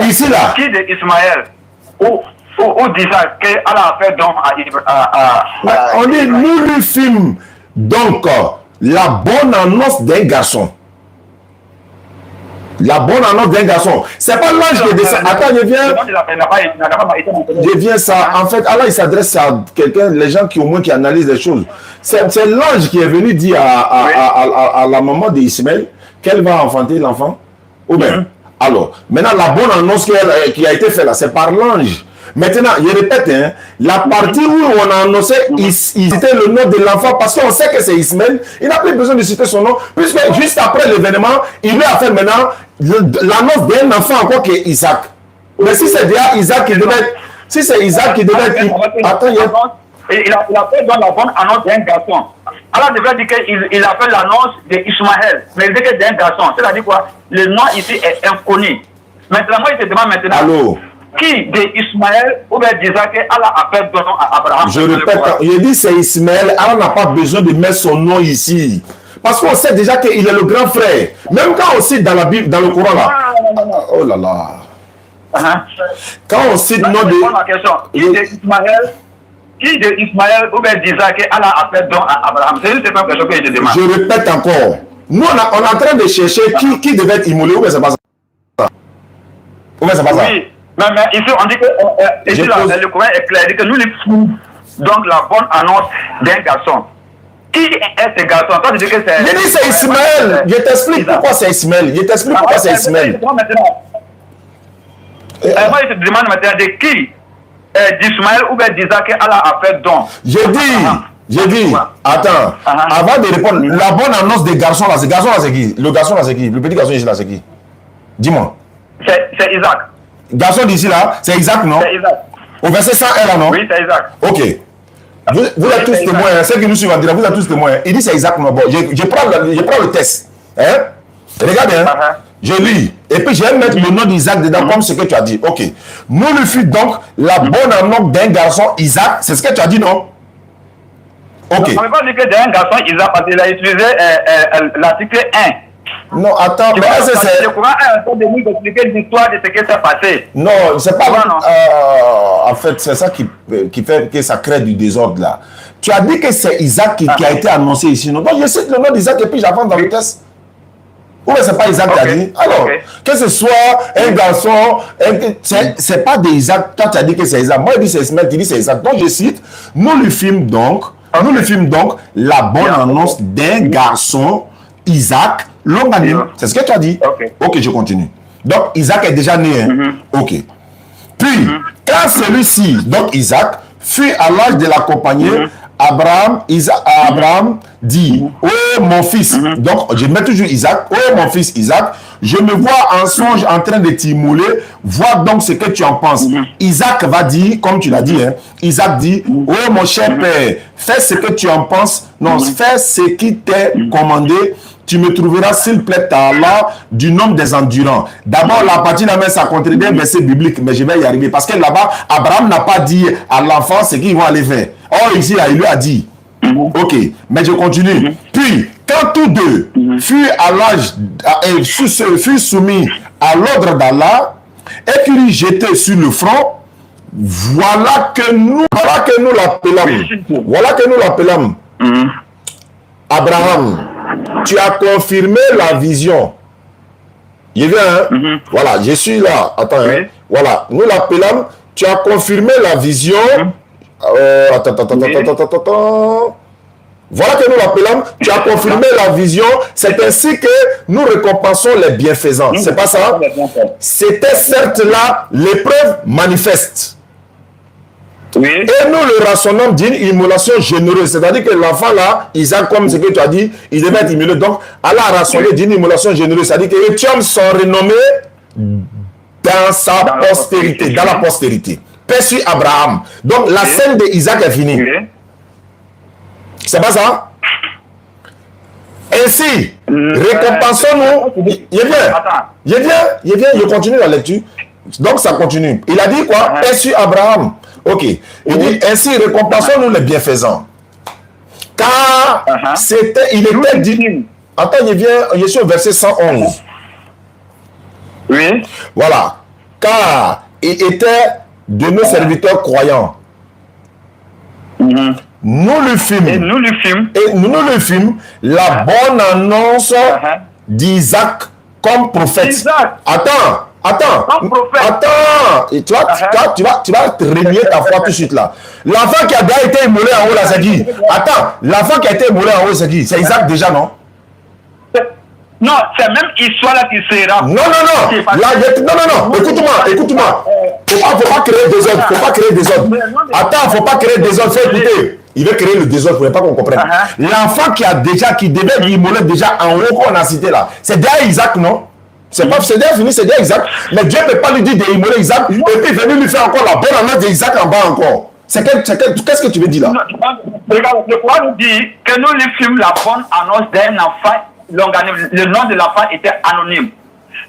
S1: Ici là.
S2: Qui de Ismaël ou d'Isaac que Allah a fait don à
S1: on dit nous lui fîmes donc la bonne annonce d'un garçon. La bonne annonce d'un garçon. C'est pas l'ange qui descend. Attends, je viens. Je viens ça. En fait, Allah, il s'adresse à quelqu'un, les gens qui au moins qui analysent les choses. C'est l'ange qui est venu dire à la maman d'Ismaël qu'elle va enfanter l'enfant. Ou bien. Alors, maintenant, la bonne annonce qui a été faite là, c'est par l'ange. Maintenant, je répète, hein, la partie où on a annoncé, il citait le nom de l'enfant parce qu'on sait que c'est Ismaël. Il n'a plus besoin de citer son nom, puisque juste après l'événement, il lui a fait maintenant l'annonce d'un enfant encore qui est Isaac. Mais si c'est déjà Isaac qui devait être. Si c'est Isaac qui devait être. Attends,
S2: il a fait dans la bonne annonce d'un garçon. Allah devrait dire qu'il a fait l'annonce d'Ismaël, mais il dit que d'un garçon. C'est-à-dire quoi? Le nom ici est inconnu. Maintenant, moi, il se demande maintenant.
S1: Allô?
S2: Qui de Ismaël ou bien d'Isaac Allah a fait donner à Abraham?
S1: Je répète, il dit c'est Ismaël, Allah n'a pas besoin de mettre son nom ici. Parce qu'on sait déjà qu'il est le grand frère. Même quand on cite dans la Bible, dans le Coran là. Oh là là. Quand on cite le nom de.
S2: Qui de Ismaël ou bien d'Isaac Allah a fait don à Abraham? C'est une question que je te demande.
S1: Je répète encore. Nous, on est en train de chercher qui devait être immolé ou bien c'est pas ça. Ou bien c'est pas ça.
S2: Oui. Mais ici, on dit que ici, le Coran est clair, il dit que nous les fous, donc la bonne annonce d'un garçon. Qui est ce garçon? Toi, tu dis que c'est.
S1: Je dis c'est Ismaël. Je t'explique pourquoi c'est Ismaël. Je t'explique pourquoi c'est Ismaël.
S2: Moi, je te demande maintenant de qui d'Ismaël ou bien d'Isaac Allah a fait don.
S1: J'ai dit, attends, avant de répondre, la bonne annonce des garçons là, c'est qui? Le garçon là, c'est qui? Le petit garçon ici là, c'est qui? Dis-moi.
S2: C'est Isaac.
S1: Garçon d'ici là, c'est Isaac, non?
S2: C'est Isaac.
S1: Au verset 101 là, non?
S2: Oui, c'est Isaac.
S1: Ok. Vous êtes tous témoins, hein, ceux qui nous suivent en direct, vous êtes tous témoins. Il dit c'est Isaac, non? Bon, je prends le test. Hein? Regardez, hein? Je lis. Et puis je vais mettre le nom d'Isaac dedans comme ce que tu as dit. Ok. Nous lui fût donc la bonne annonce d'un garçon Isaac. C'est ce que tu as dit, non? Ok.
S2: On ne peut pas dire que d'un garçon Isaac parce qu'il a utilisé l'article 1.
S1: Non, attends, mais c'est.
S2: Le Coran est en train de nous expliquer l'histoire de ce qui s'est passé.
S1: Non, c'est pas. En fait, c'est ça qui fait que ça crée du désordre là. Tu as dit que c'est Isaac qui a été annoncé ici. Non, donc je cite le nom d'Isaac et puis j'avance dans le test. Ou c'est pas Isaac qui a dit. Alors, que ce soit un garçon, c'est pas d'Isaac. Toi, tu as dit que c'est Isaac. Moi, je dis c'est Ismaël, tu dis c'est Isaac. Donc, je cite, nous lui filmons donc la bonne annonce d'un garçon, Isaac, l'homme. C'est ce que tu as dit. Ok, je continue. Donc, Isaac est déjà né. Hein? Ok. Puis, quand celui-ci, donc Isaac, fut à l'âge de l'accompagner, Abraham dit, oh mon fils, donc je mets toujours Isaac, oh mon fils Isaac, je me vois en songe en train de t'immoler, vois donc ce que tu en penses. Isaac va dire, comme tu l'as dit, hein, Isaac dit, oh mon cher père, fais ce que tu en penses, non, fais ce qui t'est commandé, tu me trouveras, s'il plaît à Allah, du nombre des endurants. D'abord, la partie là, ça contredit un verset biblique, mais je vais y arriver. Parce que là-bas, Abraham n'a pas dit à l'enfant ce qu'ils vont aller faire. Or, ici, là, il lui a dit. Ok, mais je continue. Puis, quand tous deux furent à l'âge, furent soumis à l'ordre d'Allah, et qu'il lui jetait sur le front, voilà que nous l'appelons. Voilà que nous l'appelons. Abraham. Tu as confirmé la vision. Il vient, hein? Voilà, je suis là. Attends, hein? Voilà, nous l'appelons. Tu as confirmé la vision. Attends. Voilà que nous l'appelons. Tu as confirmé la vision. C'est ainsi que nous récompensons les bienfaisants. C'est pas ça? C'était certes là l'épreuve manifeste. Oui. Et nous le raisonnons d'une immolation généreuse. C'est-à-dire que l'enfant là, Isaac, comme ce que tu as dit, il devait être immolé. Donc, Allah a raisonné d'une immolation généreuse. C'est-à-dire que les tueurs sont renommés dans sa postérité, dans la postérité. Perçu Abraham. Donc, la scène d'Isaac est finie. C'est pas ça? Ainsi, récompensons-nous. Je continue la lecture. Donc, ça continue. Il a dit quoi? Perçu Abraham. Ok. Il dit, ainsi récompensons-nous les bienfaisants. Car il était dit. Attends, je suis au verset 111. Oui. Voilà. Car il était de nos serviteurs croyants. Nous lui fîmes. Et nous lui fîmes la bonne annonce d'Isaac comme prophète.
S2: Isaac.
S1: Attends.
S2: Comme prophète.
S1: Attends. Et tu vas te renier ta foi tout de suite là. L'enfant qui a déjà été immolé en haut là, c'est qui? Attends, l'enfant qui a été immolé en haut, c'est qui? C'est Isaac déjà, non?
S2: Non, c'est même histoire là qui sera.
S1: Non. Non. Écoute-moi. Faut pas créer des ordres. Attends, faut pas créer des ordres. Faut écouter. Il veut créer le désordre, il ne faut pas qu'on comprenne. L'enfant qui devait immoler déjà en haut qu'on a cité là, c'est déjà Isaac, non? C'est déjà fini, c'est déjà Isaac. Mais Dieu ne peut pas lui dire d'immoler Isaac et puis venir lui faire encore la bonne annonce d'Isaac en bas encore. Qu'est-ce que tu veux dire là?
S2: Regarde, le Coran nous dit que nous lui fîmes la bonne annonce d'un enfant. Le nom de l'enfant était anonyme.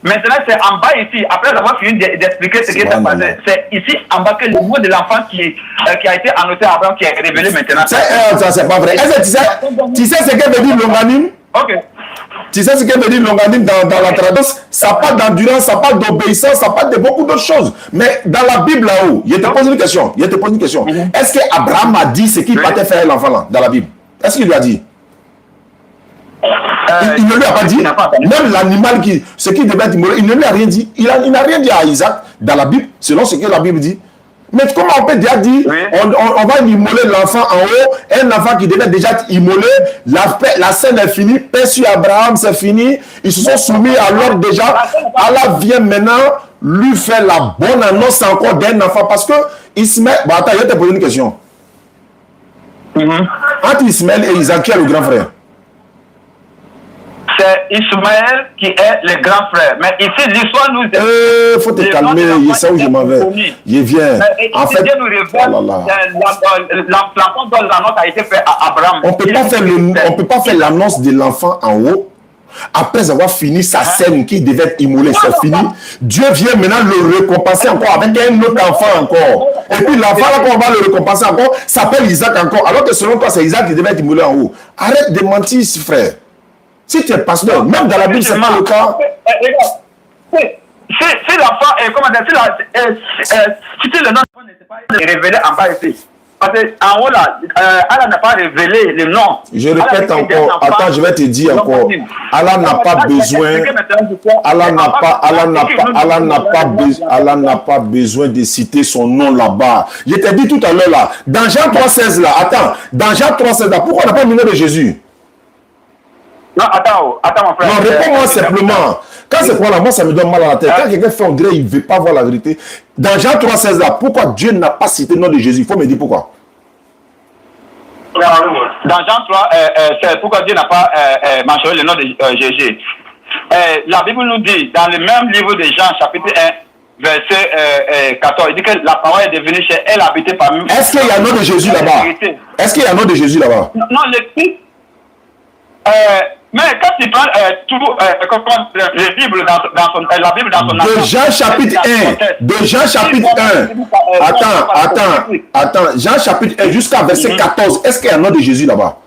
S2: Maintenant, c'est en bas ici, après avoir fini d'expliquer ce qui s'est passé, c'est ici en bas que le nom de l'enfant qui a été annoncé avant, qui est révélé maintenant.
S1: Ça, c'est pas vrai. Est-ce que tu sais ce que veut dire longanime?
S2: Ok.
S1: Tu sais ce que veut dire longanime dans la traduction? Ça parle d'endurance, ça parle d'obéissance, ça parle de beaucoup d'autres choses. Mais dans la Bible là-haut, je te pose une question. Est-ce qu'Abraham a dit ce qu'il partait faire l'enfant là, dans la Bible? Est-ce qu'il lui a dit? Il ne lui a pas dit. Même l'animal ce qui devait être immolé, il ne lui a rien dit. Il n'a rien dit à Isaac dans la Bible, selon ce que la Bible dit. Mais comment on peut déjà dire, on va immoler l'enfant en haut, un enfant qui devait déjà être immolé, la scène est finie, paix sur Abraham, c'est fini, ils se sont soumis à l'ordre déjà. Allah vient maintenant lui faire la bonne annonce encore d'un enfant, parce que Ismaël, attends, je vais te poser une question. Entre Ismaël et Isaac, qui est le grand frère?
S2: C'est Ismaël qui est le grand frère. Mais ici, l'histoire nous dit...
S1: faut te calmer, je sais où je m'en vais. Je viens. En fait,
S2: l'enfant dont l'annonce a été fait à Abraham.
S1: On ne peut pas faire l'annonce de l'enfant en haut. Après avoir fini sa scène qui devait être immolée, c'est fini. Dieu vient maintenant le récompenser encore avec un autre enfant encore. Et puis l'enfant là qu'on va le récompenser encore s'appelle Isaac encore. Alors que selon toi, c'est Isaac qui devait être immolé en haut. Arrête de mentir ici, frère. Si tu es pasteur, même dans la Bible, c'est pas le cas.
S2: Si l'enfant est, comment dire, si le nom de l'enfant n'était pas révélé en bas ici. Parce qu'en haut là, Allah n'a pas révélé le nom.
S1: Je répète encore, attends, je vais te dire encore. Allah n'a pas besoin. Allah n'a pas besoin de citer son nom là-bas. Je t'ai dit tout à l'heure là, dans Jean 3,16 là, attends, dans Jean 3,16 là, pourquoi on n'a pas mis le nom de Jésus?
S2: Non, attends mon frère.
S1: Non, réponds-moi simplement. Quand c'est quoi là, moi ça me donne mal à la tête. Quand quelqu'un fait un gré, il ne veut pas voir la vérité. Dans Jean 3,16 là, pourquoi Dieu n'a pas cité le nom de Jésus? Il faut me dire pourquoi.
S2: Dans Jean 3, c'est pourquoi Dieu n'a pas mentionné le nom de Jésus. La Bible nous dit, dans le même livre de Jean, chapitre 1, verset 14, il dit que la parole est devenue chère, elle habitait parmi nous.
S1: Est-ce qu'il y a un nom de Jésus là-bas? Est-ce qu'il y a un nom de Jésus là-bas?
S2: Non, le Christ. Mais quand tu prends la Bible dans son
S1: de Jean chapitre 1, de Jean chapitre 1, attends, Jean chapitre 1 jusqu'à verset 14, est-ce qu'il y a un nom de Jésus là-bas?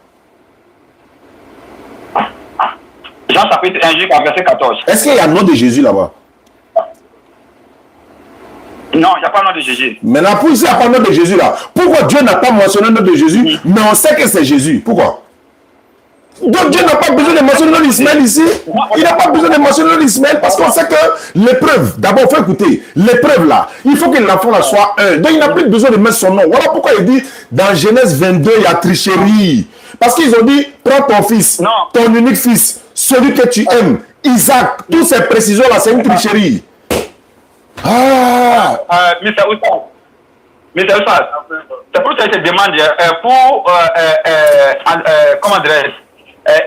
S2: Jean chapitre 1 jusqu'à verset 14.
S1: Est-ce qu'il y a un nom de Jésus là-bas?
S2: Non, il n'y a pas de nom de Jésus.
S1: Maintenant, pour ici, il n'y a pas de nom de Jésus là. Pourquoi Dieu n'a pas mentionné le nom de Jésus, mais on sait que c'est Jésus? Pourquoi? Donc Dieu n'a pas besoin de mentionner le nom d'Ismaël ici. Il n'a pas besoin de mentionner le nom d'Ismaël parce qu'on sait que l'épreuve, d'abord il faut écouter, l'épreuve là, il faut que l'enfant là soit un. Donc il n'a plus besoin de mettre son nom. Voilà pourquoi il dit dans Genèse 22, il y a tricherie. Parce qu'ils ont dit, prends ton fils, ton unique fils, celui que tu aimes, Isaac. Toutes ces précisions là, c'est une tricherie.
S2: Ah Mr. Oussard, c'est pour ça que je te demande comment dirais-je,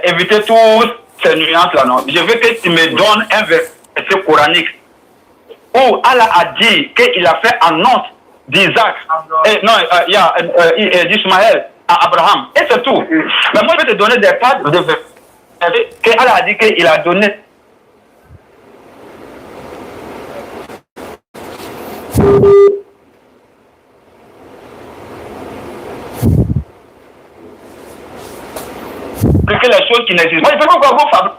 S2: éviter toutes ces nuances-là. Non? Je veux que tu me donnes un verset coranique où Allah a dit qu'il a fait annonce d'Isaac, d'Ismaël à Abraham. Et c'est tout. Mais moi, je vais te donner des cas de versets que Allah a dit qu'il a donné. Que les choses qui n'existent pas. Je ne sais pas pourquoi vous fabriquez.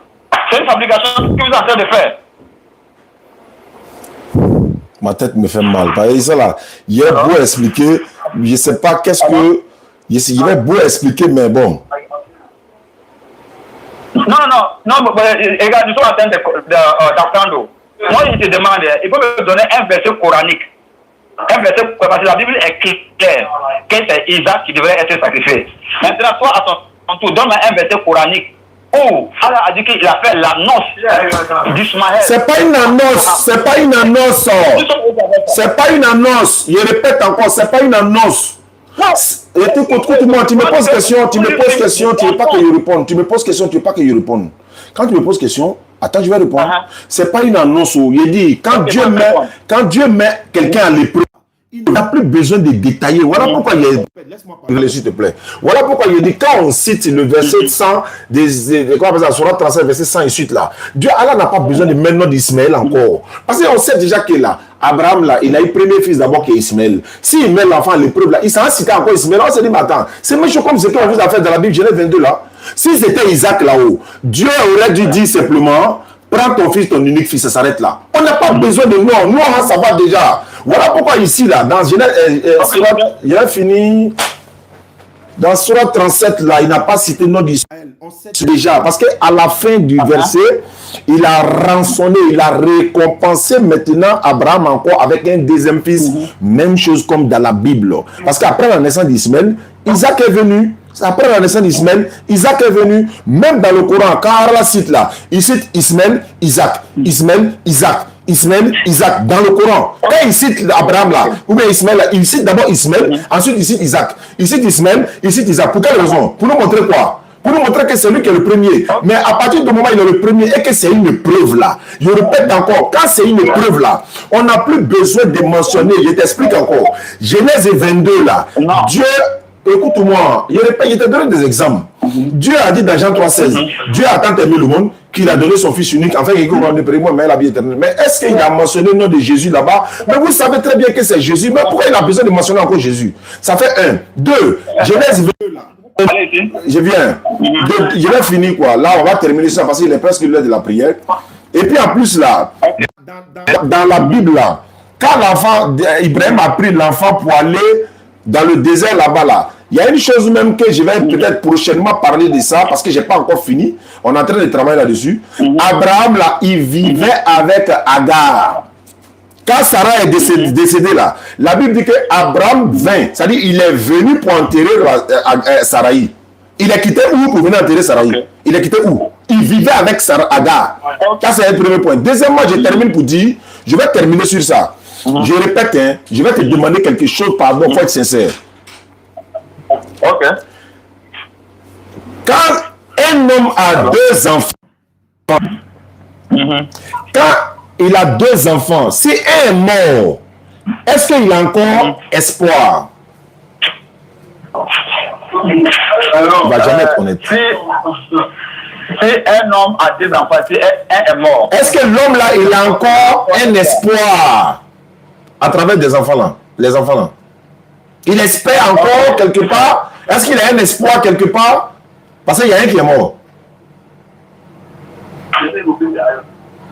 S2: C'est une fabrication que vous êtes en train de faire.
S1: Ma tête me fait mal. Par exemple, là, il est beau expliquer, je ne sais pas qu'est-ce que. Il est beau expliquer, mais bon.
S2: Non, regarde, nous sommes en train d'apprendre. Moi, je te demande, il faut me donner un verset coranique. Un verset, parce que la Bible est claire que c'est Isaac qui devrait être sacrifié. Maintenant, toi, à ton tour, donne-moi un verset coranique où Allah a dit qu'il a fait l'annonce d'Ismaël.
S1: C'est pas une annonce, c'est pas une annonce. C'est pas une annonce. Je répète encore, c'est pas une annonce. Écoute-moi, tu me poses question, tu veux pas que je réponde. Tu me poses question, tu veux pas que je réponde. Quand tu me poses question, attends, je vais répondre. C'est pas une annonce où il dit, quand Dieu met quelqu'un à l'épreuve, il n'a plus besoin de détailler. Voilà pourquoi il y a... Laisse-moi parler, s'il te plaît. Voilà pourquoi il dit, quand on cite le verset 100, comment on appelle ça, Sourate 37, verset 100 et suite là, Dieu, Allah n'a pas besoin de maintenant d'Ismaël encore. Parce qu'on sait déjà que là, Abraham là, il a eu premier fils d'abord qui est Ismaël. S'il met l'enfant à l'épreuve là, il s'en cité encore Ismaël. On s'est dit, mais attends, c'est même chose comme ce qu'on vous a fait dans la Bible, Genèse 22 là. Si c'était Isaac là-haut, Dieu aurait dû dire simplement, prends ton fils, ton unique fils, ça s'arrête là. On n'a pas besoin de nous, on ça va déjà. Voilà pourquoi ici, là, dans Genèse, il a fini, dans Sourate 37, là, il n'a pas cité le nom d'Israël. On sait déjà, parce qu'à la fin du verset, il a rançonné, il a récompensé maintenant Abraham encore avec un deuxième fils. Même chose comme dans la Bible. Parce qu'après la naissance d'Ismaël, Isaac est venu. Après la naissance d'Ismaël, Isaac est venu. Même dans le Coran, quand Allah cite là, il cite Ismaël, Isaac, Ismaël, Isaac, Ismaël, Isaac, dans le Coran. Quand il cite Abraham là, ou bien Ismaël là, il cite d'abord Ismaël, ensuite il cite Isaac. Il cite Ismaël, il cite Isaac. Pour quelle raison? Pour nous montrer quoi? Pour nous montrer que c'est lui qui est le premier. Mais à partir du moment où il est le premier et que c'est une épreuve là, je répète encore, quand c'est une épreuve là, on n'a plus besoin de mentionner. Je t'explique encore. Genèse 22 là, Dieu... Écoute-moi, je te donne des exemples. Dieu a dit dans Jean 3,16, Dieu a tant aimé le monde qu'il a donné son fils unique, afin qu'il ne moi, mais la vie éternelle. Mais est-ce qu'il a mentionné le nom de Jésus là-bas? Mais vous savez très bien que c'est Jésus. Mais pourquoi il a besoin de mentionner encore Jésus? Ça fait 1. 2. Genèse 22 là. Je viens. Je vais finir quoi. Là, on va terminer ça parce qu'il est presque l'heure de la prière. Et puis en plus là, dans la Bible là, quand l'enfant, Ibrahim a pris l'enfant pour aller dans le désert là-bas, là, il y a une chose même que je vais peut-être prochainement parler de ça parce que je n'ai pas encore fini. On est en train de travailler là-dessus. Abraham, là, il vivait avec Agar. Quand Sarah est décédée là, la Bible dit que Abraham vint, c'est-à-dire il est venu pour enterrer Sarai. Il est quitté où pour venir enterrer Sarai? Il est quitté où? Il vivait avec Agar. Ça, c'est le premier point. Deuxièmement, je termine pour dire, je vais terminer sur ça. Je répète, hein, je vais te demander quelque chose, pardon, il faut être sincère.
S2: Ok.
S1: Quand un homme a 2 enfants, quand il a 2 enfants, si un est mort, est-ce qu'il a encore espoir?
S2: Alors,
S1: on va jamais être honnête.
S2: Si un homme a 2 enfants, si un est mort,
S1: est-ce que l'homme là, il a encore un espoir à travers des enfants là, les enfants là? Il espère encore quelque part. Est-ce qu'il a un espoir quelque part? Parce qu'il y a un qui est mort.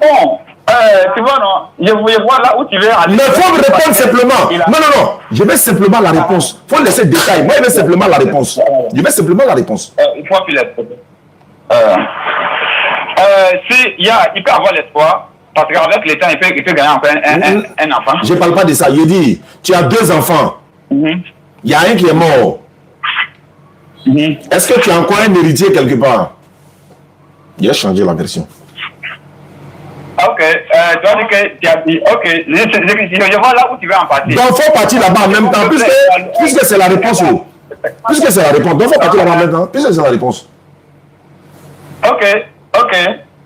S2: Bon, tu vois, non, je vois là où tu veux aller.
S1: Mais il faut me répondre simplement. Non. Je veux simplement la réponse. Il faut laisser le détail. Moi, je veux simplement la réponse. Je veux simplement la réponse.
S2: Il faut appuyer. Il peut avoir l'espoir. Parce qu'avec le temps, il peut gagner encore un enfant.
S1: Je ne parle pas de ça. Je dis, tu as 2 enfants. Il y a un qui est mort. Est-ce que tu as encore un héritier quelque part? Il a changé la version.
S2: Ok, tu as dit que tu as dit, ok, je vois là où tu veux en partir.
S1: Donc, il faut partir là-bas en même temps, puisque c'est la réponse. Puisque c'est la réponse. Donc, il faut partir là-bas en même temps, puisque c'est la réponse.
S2: Ok.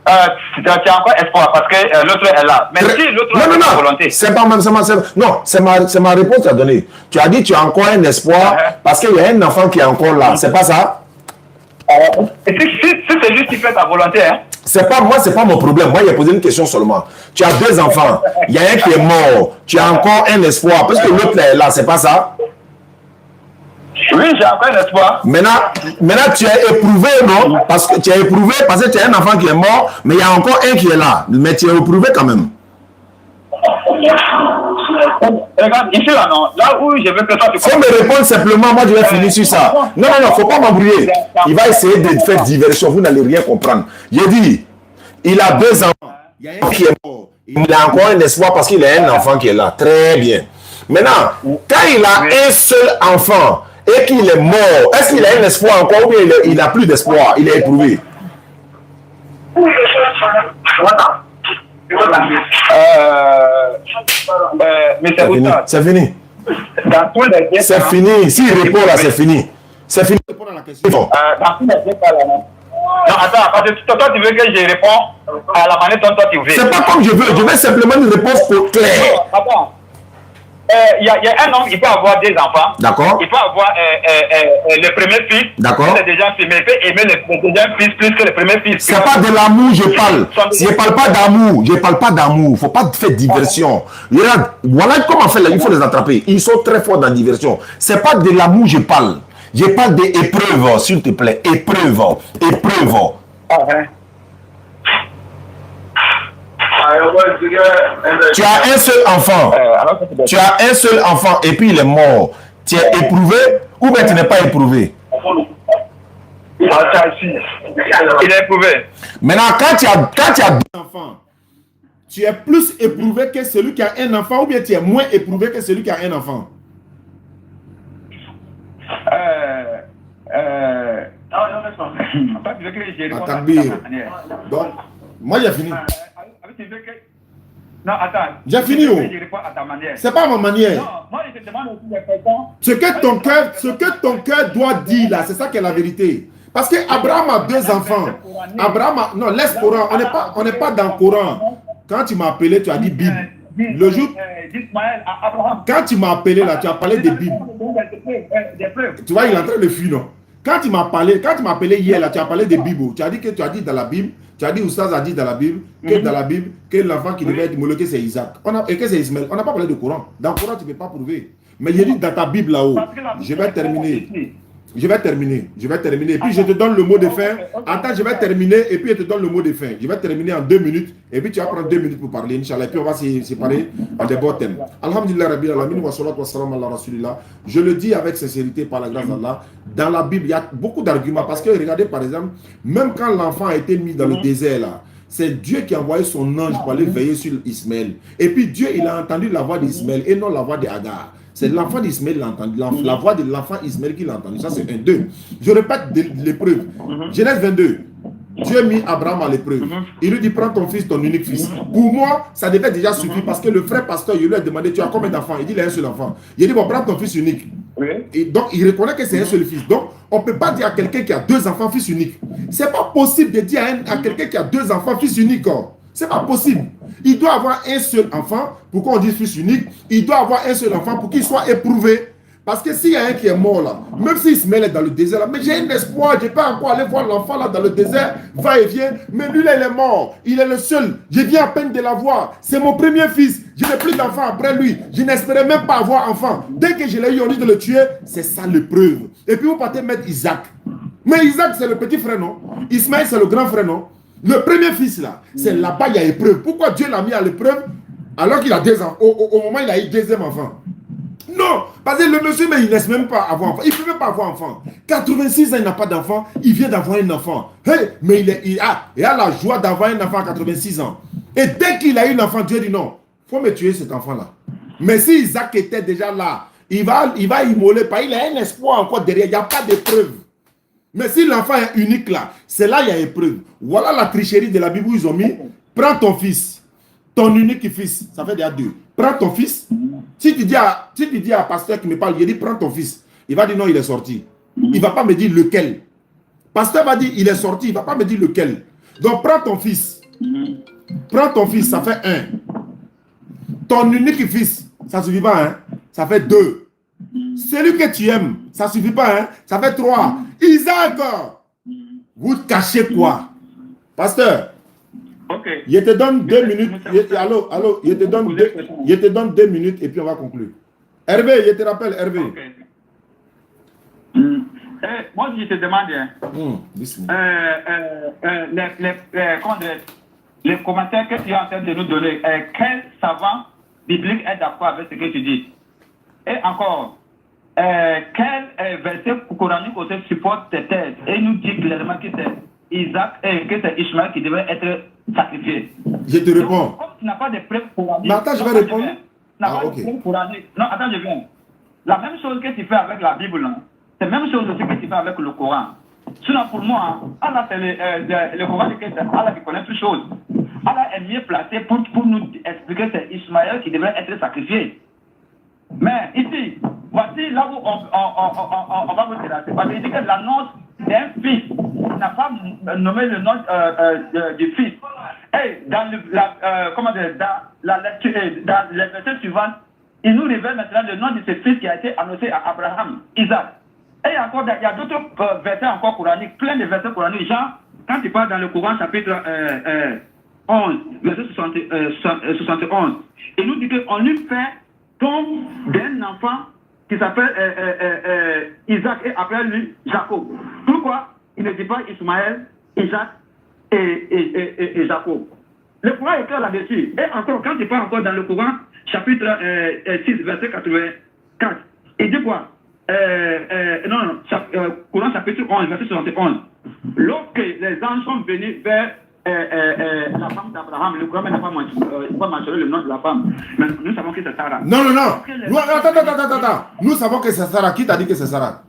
S2: Tu as encore espoir parce que l'autre est là. Mais si l'autre a la volonté.
S1: C'est pas même, c'est ma réponse que tu as donnée. Tu as dit tu as encore un espoir parce qu'il y a un enfant qui est encore là. C'est pas ça?
S2: Et si c'est juste qui fait ta volonté, hein?
S1: C'est pas mon problème. Moi, j'ai posé une question seulement. Tu as 2 enfants. Il y a un qui est mort. Tu as encore un espoir parce que l'autre est là. C'est pas ça?
S2: Oui, j'ai encore un espoir.
S1: Maintenant, tu as éprouvé, non? Parce que tu as éprouvé parce que tu as un enfant qui est mort, mais il y a encore un qui est là. Mais tu as éprouvé quand même.
S2: Regarde, ici là, non. Là où je veux que toi tu
S1: faut me répondre simplement, moi je vais finir sur ça. Non, faut pas m'embrouiller. Il va essayer de faire diversion, vous n'allez rien comprendre. J'ai dit, il a 2 enfants. Il y a un qui est mort. Il a encore un espoir parce qu'il a un enfant qui est là. Très bien. Maintenant, quand il a un seul enfant et qu'il est mort, est-ce qu'il a un espoir encore ou bien il n'a plus d'espoir? Il est éprouvé.
S2: Mais
S1: c'est fini. C'est fini. S'il répond là, c'est fini. C'est fini.
S2: Dans tous les cas, là, non, attends, parce que toi, tu veux que je réponds à la manière dont toi tu veux.
S1: C'est pas comme je veux. Je veux simplement une réponse claire.
S2: Attends. Il y a un homme, il peut avoir 2 enfants.
S1: D'accord.
S2: Il peut avoir le premier fils.
S1: D'accord.
S2: Il est déjà filmé. Il peut aimer le deuxième fils plus que le premier fils.
S1: C'est pas de l'amour, je parle. Je parle pas d'amour. Je parle pas d'amour. Faut pas faire diversion. Regarde, voilà comment faire là. Il faut les attraper. Ils sont très forts dans la diversion. C'est pas de l'amour, je parle. Je parle d'épreuves, s'il te plaît. Épreuves. Tu as un seul enfant. Tu as un seul enfant et puis il est mort. Tu es éprouvé ou bien tu n'es pas éprouvé?
S2: Il est éprouvé.
S1: Maintenant, quand tu as 2 enfants, tu es plus éprouvé que celui qui a un enfant ou bien tu es moins éprouvé que celui qui a un enfant? Donc, moi j'ai fini.
S2: Non, attends.
S1: J'ai fini. C'est pas ma manière.
S2: Non, moi je te demande aussi des questions.
S1: Ce que ton cœur doit dire là, c'est ça qui est la vérité. Parce que Abraham a 2 enfants. Non, laisse Coran. On n'est pas dans le Coran. Quand tu m'as appelé, tu as dit Bible. Le jour. Quand tu m'as appelé là, tu as parlé de Bible. Tu vois, il est en train de fuir, non? Quand tu m'as appelé hier là, tu as parlé de Bible. Tu as dit dans la Bible. Tu as dit, Oustaz a dit dans la Bible, que l'enfant qui devait être moloqué, c'est Isaac. Et que c'est Ismaël. On n'a pas parlé de Coran. Dans le Coran, tu ne peux pas prouver. Mais il dit dans ta Bible là-haut. Je vais terminer. Et puis je te donne le mot de fin. Attends, je vais terminer. Et puis je te donne le mot de fin. Je vais terminer en 2 minutes. Et puis tu vas prendre 2 minutes pour parler, Inch'Allah. Et puis on va se séparer en des bons thèmes. Alhamdulillah, Rabbil Alamin, wa salatu wa salam ala Rasulillah. Je le dis avec sincérité par la grâce d'Allah. Dans la Bible, il y a beaucoup d'arguments. Parce que regardez par exemple, même quand l'enfant a été mis dans le désert là, c'est Dieu qui a envoyé son ange pour aller veiller sur Ismaël. Et puis Dieu, il a entendu la voix d'Ismaël et non la voix d'Agar. C'est l'enfant d'Ismaël qui l'a entendu, la voix de l'enfant Ismaël qui l'a entendu. Ça, c'est 1, 2. Je répète l'épreuve. Genèse 22. Dieu a mis Abraham à l'épreuve. Il lui dit, prends ton fils, ton unique fils. Pour moi, ça devait déjà suffire parce que le frère pasteur, il lui a demandé, tu as combien d'enfants? Il dit, il a un seul enfant. Il a dit, bon, prends ton fils unique. Et donc, il reconnaît que c'est un seul fils. Donc, on ne peut pas dire à quelqu'un qui a 2 enfants, fils unique. Ce n'est pas possible de dire à quelqu'un qui a 2 enfants, fils unique. C'est pas possible. Il doit avoir un seul enfant. Pourquoi on dit fils unique? Il doit avoir un seul enfant pour qu'il soit éprouvé. Parce que s'il y a un qui est mort là, même s'il se met dans le désert là, mais j'ai un espoir, je peux encore aller voir l'enfant là dans le désert, va et vient, mais lui là il est mort, il est le seul, je viens à peine de l'avoir, c'est mon premier fils, je n'ai plus d'enfant après lui, je n'espérais même pas avoir enfant. Dès que je l'ai eu, on dit de le tuer, c'est ça l'épreuve. Et puis vous partez mettre Isaac. Mais Isaac c'est le petit frère non? Ismaël c'est le grand frère non? Le premier fils là, c'est là-bas il y a épreuve. Pourquoi Dieu l'a mis à l'épreuve alors qu'il a 2 ans, au moment où il a eu 2e enfant? Non, parce que le monsieur, mais il ne laisse même pas avoir enfant. Il ne peut même pas avoir enfant. 86 ans, il n'a pas d'enfant. Il vient d'avoir un enfant. Hey, mais il a la joie d'avoir un enfant à 86 ans. Et dès qu'il a eu l'enfant, Dieu dit non, il faut me tuer cet enfant-là. Mais si Isaac était déjà là, il va immoler. Il a un espoir encore derrière. Il n'y a pas d'épreuve. Mais si l'enfant est unique là, c'est là il y a épreuve. Voilà la tricherie de la Bible où ils ont mis, prends ton fils, ton unique fils, ça fait déjà 2. Prends ton fils. Si tu dis à pasteur qui me parle, il dit prends ton fils. Il va dire non, il est sorti. Il ne va pas me dire lequel. Pasteur va dire il est sorti, il ne va pas me dire lequel. Donc prends ton fils. Prends ton fils, ça fait 1. Ton unique fils, ça ne suffit pas, hein? Ça fait 2. Celui que tu aimes, ça ne suffit pas, hein? Ça fait 3. Isaac, vous cachez quoi? Pasteur,
S2: okay.
S1: Je te donne 2 minutes. Allô, je te donne 2 minutes et puis on va conclure. Hervé, je te rappelle, Hervé.
S2: Okay. Moi, je te demande, les commentaires que tu es en train de nous donner, quel savant biblique est d'accord avec ce que tu dis. Et encore, quel verset coranique aussi supporte tes thèses et nous dit clairement que c'est Isaac et que c'est Ishmaël qui devrait être sacrifié.
S1: Je te réponds.
S2: Donc, comme tu n'as pas de preuves coraniques.
S1: Mais attends, je vais répondre.
S2: Ok. Non, attends, je viens. La même chose que tu fais avec la Bible, c'est la même chose aussi que tu fais avec le Coran. Sinon, pour moi, Allah, c'est le Coran que c'est Allah qui connaît toutes choses. Allah est mieux placé pour nous expliquer que c'est Ismaël qui devrait être sacrifié. Mais ici, voici là où on va vous terrasser. Parce qu'il dit que l'annonce d'un fils n'a pas nommé le nom du fils. Et dans la lecture, dans les versets suivants, il nous révèle maintenant le nom de ce fils qui a été annoncé à Abraham, Isaac. Et encore, il y a d'autres versets encore coraniques, plein de versets coraniques. Genre, quand tu parles dans le Coran, chapitre 11, verset 71, il nous dit qu'on lui fait don d'un enfant qui s'appelle Isaac et après lui, Jacob. Pourquoi il ne dit pas Ismaël, Isaac et Jacob? Le Coran est clair là-dessus. Et encore, quand tu parles encore dans le Coran, chapitre 6, verset 84, il dit quoi? Coran chapitre 11, verset 71. Lorsque les anges sont venus vers la femme d'Abraham, le Coran n'a pas mentionné le nom de la femme, mais nous savons que c'est Sarah.
S1: Non. Attends. Nous savons que c'est Sarah. Qui t'a dit que c'est Sarah?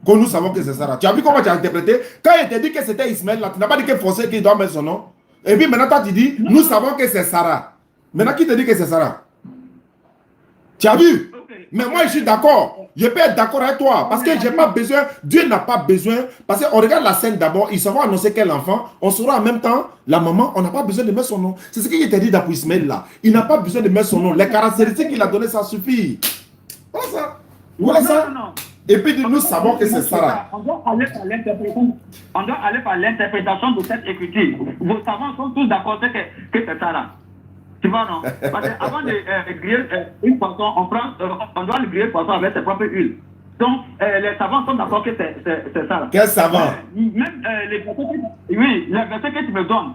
S1: Quand nous savons que c'est Sarah. Tu as vu comment tu as interprété? Quand il t'a dit que c'était Ismaël, là, tu n'as pas dit que forcément qu'il doit mettre son nom. Et puis maintenant, toi, tu dis, nous savons que c'est Sarah. Maintenant, qui te dit que c'est Sarah? Tu as vu? Mais moi, je suis d'accord. Je peux être d'accord avec toi. Parce que j'ai pas besoin, Dieu n'a pas besoin. Parce qu'on regarde la scène d'abord, ils sauront annoncer quel enfant. On saura en même temps, la maman, on n'a pas besoin de mettre son nom. C'est ce qu'il t'a dit d'après Ismaël là. Il n'a pas besoin de mettre son nom. Les caractéristiques qu'il a données, ça suffit. Voilà ça. Voilà ça. Et puis nous savons que c'est Sarah.
S2: On doit aller par l'interprétation de cette écriture. Vos savants sont tous d'accord que c'est Sarah. Tu vois, non? Parce qu'avant de griller une poisson, on doit le griller le poisson avec ses propres huiles. Donc, les savants sont d'accord que c'est ça.
S1: Quel savant?
S2: Même les versets que tu me donnes,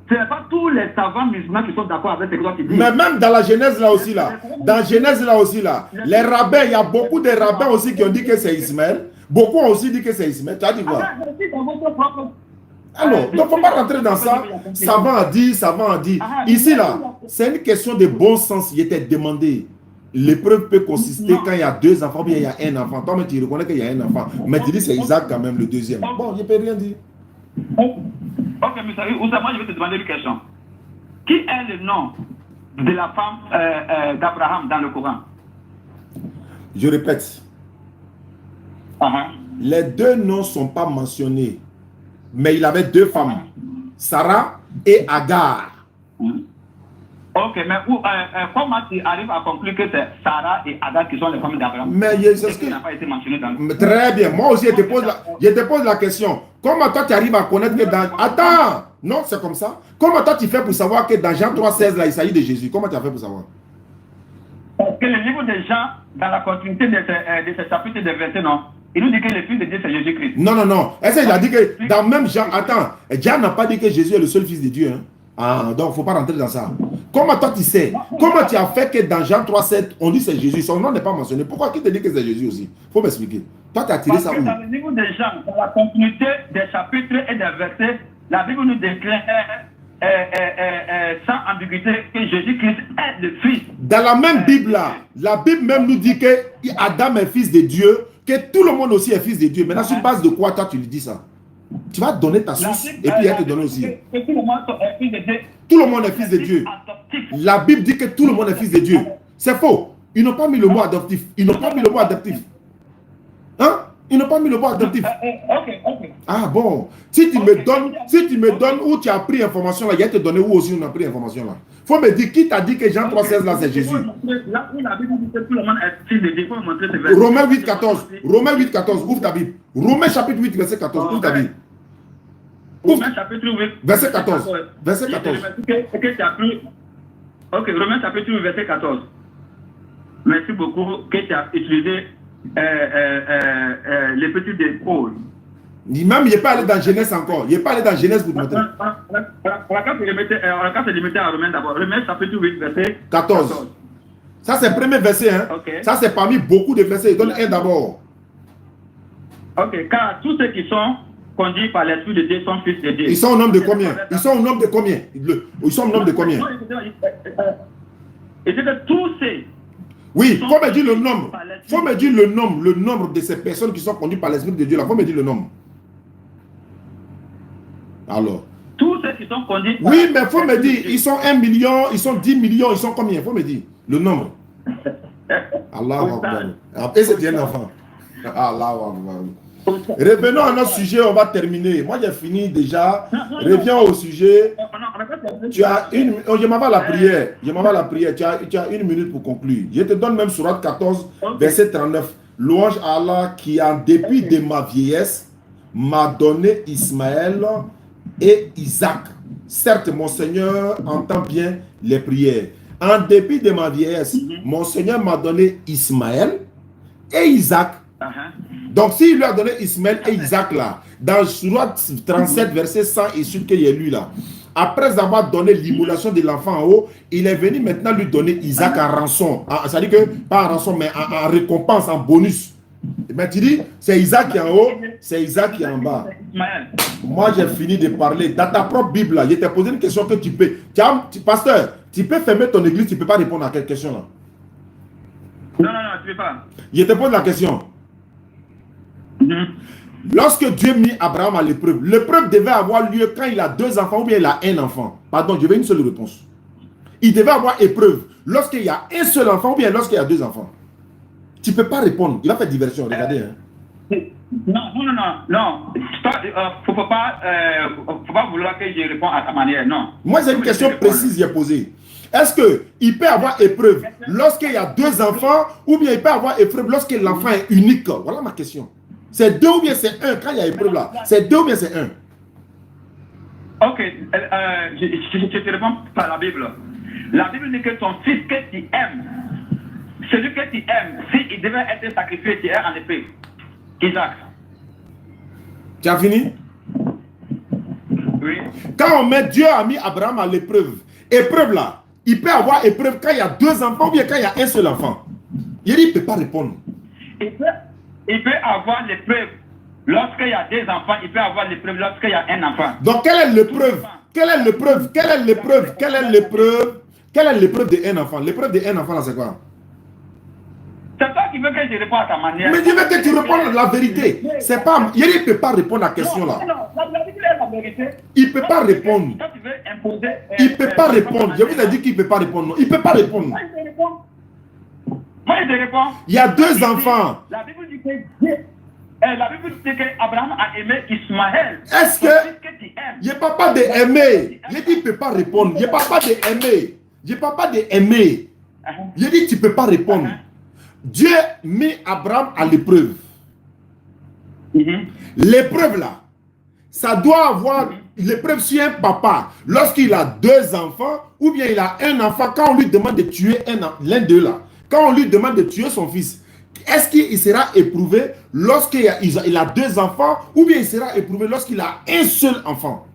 S2: ce n'est pas tous les savants musulmans qui sont d'accord avec ce que tu dis.
S1: Mais même dans la Genèse là aussi, là. Dans Genèse là aussi, là. Les rabbins, il y a beaucoup de rabbins aussi qui ont dit que c'est Ismaël. Beaucoup ont aussi dit que c'est Ismaël. Tu as dit quoi? Alors, donc il ne faut pas rentrer dans ça. Savant a dit, savant a dit. Ici, là, c'est une question de bon sens. Il était demandé. L'épreuve peut consister quand il y a deux enfants, bien il y a un enfant. Toi, mais tu reconnais qu'il y a un enfant. Mais tu dis c'est Isaac quand même, le deuxième. Bon, je ne peux rien dire.
S2: Ok, mais Oussama, je vais te demander une question. Qui est le nom de la femme d'Abraham dans le Coran?
S1: Je répète. Les deux noms ne sont pas mentionnés. Mais il avait deux femmes, Sarah et Agar.
S2: Ok, mais comment tu arrives à conclure que c'est Sarah et Agar qui sont les femmes d'Abraham?
S1: Mais c'est ce qui
S2: n'a pas été mentionné dans le...
S1: Très bien, moi aussi je te pose la question. Comment toi tu arrives à connaître que dans... Attends, non c'est comme ça. Comment toi tu fais pour savoir que dans Jean 3,16 là il s'agit de Jésus? Comment tu as fait pour savoir?
S2: Parce que le livre de Jean, dans la continuité de ce chapitre de versets, non, il nous dit que le Fils de Dieu c'est Jésus-Christ.
S1: Non. Est-ce qu'il a dit que dans même Jean, attends, Jean n'a pas dit que Jésus est le seul Fils de Dieu. Hein? Ah, donc il ne faut pas rentrer dans ça. Comment toi tu sais? Comment tu as fait que dans Jean 3,7, on dit c'est Jésus? Son nom n'est pas mentionné. Pourquoi qui te dit que c'est Jésus aussi? Il faut m'expliquer. Toi tu as tiré ça où?
S2: Dans le livre de Jean, dans la continuité des chapitres et des versets, la Bible nous déclare sans ambiguïté que Jésus-Christ est le Fils. Dans la même
S1: Bible là, la Bible même nous dit que Adam est fils de Dieu, que tout le monde aussi est fils de Dieu. Maintenant, sur base de quoi toi tu lui dis ça? Tu vas donner ta source et puis elle te donne aussi.
S2: Tout le monde est fils de Dieu.
S1: Tout le monde est fils de Dieu. La Bible dit que tout le monde est fils de Dieu. C'est faux. Ils n'ont pas mis le mot adoptif. Ils n'ont pas mis le mot adoptif. Hein? Ils n'ont pas mis le mot adoptif.
S2: Ok.
S1: Ah bon. Si tu me donnes où tu as pris information là, il va te donner où aussi on a pris information là. Faut me dire qui t'a dit que Jean 3,16 là c'est Jésus.
S2: Là où la Bible dit que tout le monde est fils de Dieu, faut montrer ce
S1: verset. Romains 8,14. Romains 8,14. Ouvre ta Bible. Romains chapitre 8, verset 14. Ouvre ta Bible.
S2: Romains chapitre 8.
S1: Verset 14. Verset 14.
S2: Ok, Romains chapitre 8, verset 14. Merci beaucoup que tu as utilisé les petits de Paul.
S1: Même, il n'est pas allé dans Genèse encore. Il n'est pas allé dans Genèse pour te montrer.
S2: On va se limiter à Romains d'abord. Romains chapitre 8, verset
S1: 14. Ça, c'est le premier verset. Hein.
S2: Okay.
S1: Ça, c'est parmi beaucoup de versets. Il donne un d'abord.
S2: Ok, car tous ceux qui sont conduits par l'Esprit de Dieu sont fils de Dieu.
S1: Ils sont au nombre de combien? Ils sont au nombre de combien? Ils sont au nombre de combien?
S2: Et c'est que tous ces...
S1: Oui, il faut me dire le nombre. Il faut me dire le nombre de ces personnes qui sont conduites par l'Esprit de Dieu. Il faut me dire le nombre. Alors.
S2: Tous ceux qui sont conduits par...
S1: Oui, mais il faut me dire, ils sont 1 million, ils sont 10 millions, ils sont combien? Il faut me dire le nombre. Allahu Akbar. Et c'est un enfant. Allahu Akbar. Revenons à notre sujet, on va terminer. Moi, j'ai fini déjà. Reviens au sujet. Tu as une... Oh, je m'en vais à la prière. Je m'en vais à la prière. Tu as 1 minute pour conclure. Je te donne même Sourate 14, verset 39. Louange à Allah qui, en dépit de ma vieillesse, m'a donné Ismaël et Isaac. Certes, mon Seigneur entend bien les prières. En dépit de ma vieillesse, mon Seigneur m'a donné Ismaël et Isaac. Donc, s'il lui a donné Ismaël et Isaac là, dans Sourate 37, verset 100 et celui qu'il y a lu là, après avoir donné l'immolation de l'enfant en haut, il est venu maintenant lui donner Isaac en rançon. C'est-à-dire que, pas en rançon, mais en récompense, en bonus. Mais tu dis, c'est Isaac qui est en haut, c'est Isaac qui est en bas. Moi, j'ai fini de parler. Dans ta propre Bible là, je t'ai posé une question que tu peux. Pasteur, tu peux fermer ton église, tu ne peux pas répondre à cette question là.
S2: Non, tu ne peux pas.
S1: Je te pose la question. Lorsque Dieu mit Abraham à l'épreuve, l'épreuve devait avoir lieu quand il a 2 enfants ou bien il a 1 enfant. Pardon, je veux une seule réponse. Il devait avoir épreuve lorsqu'il y a 1 seul enfant ou bien lorsqu'il y a 2 enfants. Tu ne peux pas répondre. Il va faire diversion, regardez. Hein.
S2: Non. Faut pas vouloir que je réponde à ta manière, non.
S1: Moi, j'ai une question précise que j'ai posée. Est-ce qu'il peut avoir épreuve lorsqu'il y a 2 enfants ou bien il peut avoir épreuve lorsque l'enfant est unique? Voilà ma question. C'est 2 ou bien c'est 1 quand il y a épreuve là? C'est 2 ou bien c'est 1?
S2: Ok, je te réponds par la Bible. La Bible dit que ton fils que tu aimes, celui que tu aimes, s'il devait être sacrifié, tu es en épée. Isaac.
S1: Tu as fini?
S2: Oui.
S1: Quand on met Dieu a mis Abraham à l'épreuve, épreuve là, il peut avoir épreuve quand il y a 2 enfants ou bien quand il y a 1 seul enfant. Il dit, il ne peut pas répondre.
S2: Il peut avoir l'épreuve lorsqu'il y a 2 enfants, il peut avoir l'épreuve lorsqu'il y a 1 enfant.
S1: Donc, quelle est l'épreuve? Quelle est l'épreuve? Quelle est l'épreuve? Quelle est l'épreuve? Quelle est l'épreuve de 1 enfant? L'épreuve de 1 enfant, là, c'est quoi?
S2: C'est toi qui veux que je réponde à ta manière.
S1: Mais je veux que tu répondes la vérité. C'est pas... Il ne peut pas répondre à la question là.
S2: Non, la vérité est la vérité.
S1: Il ne peut pas répondre.
S2: Quand tu veux imposer...
S1: Il ne peut pas répondre. Je vous ai dit qu'il ne peut pas répondre. Non, il ne peut pas répondre.
S2: Moi, je te réponds.
S1: Il y a 2 enfants.
S2: La Bible dit qu'Abraham a aimé Ismaël.
S1: Est-ce que... Je ne parle pas d'aimer. Je dis qu'il ne peut pas répondre. Je ne parle pas d'aimer. Je ne parle pas d'aimer. Je dis tu ne peux pas répondre. Dieu met Abraham à l'épreuve. L'épreuve là, ça doit avoir l'épreuve sur un papa. Lorsqu'il a 2 enfants, ou bien il a 1 enfant, quand on lui demande de tuer l'un d'eux là, quand on lui demande de tuer son fils, est-ce qu'il sera éprouvé lorsqu'il a 2 enfants, ou bien il sera éprouvé lorsqu'il a 1 seul enfant?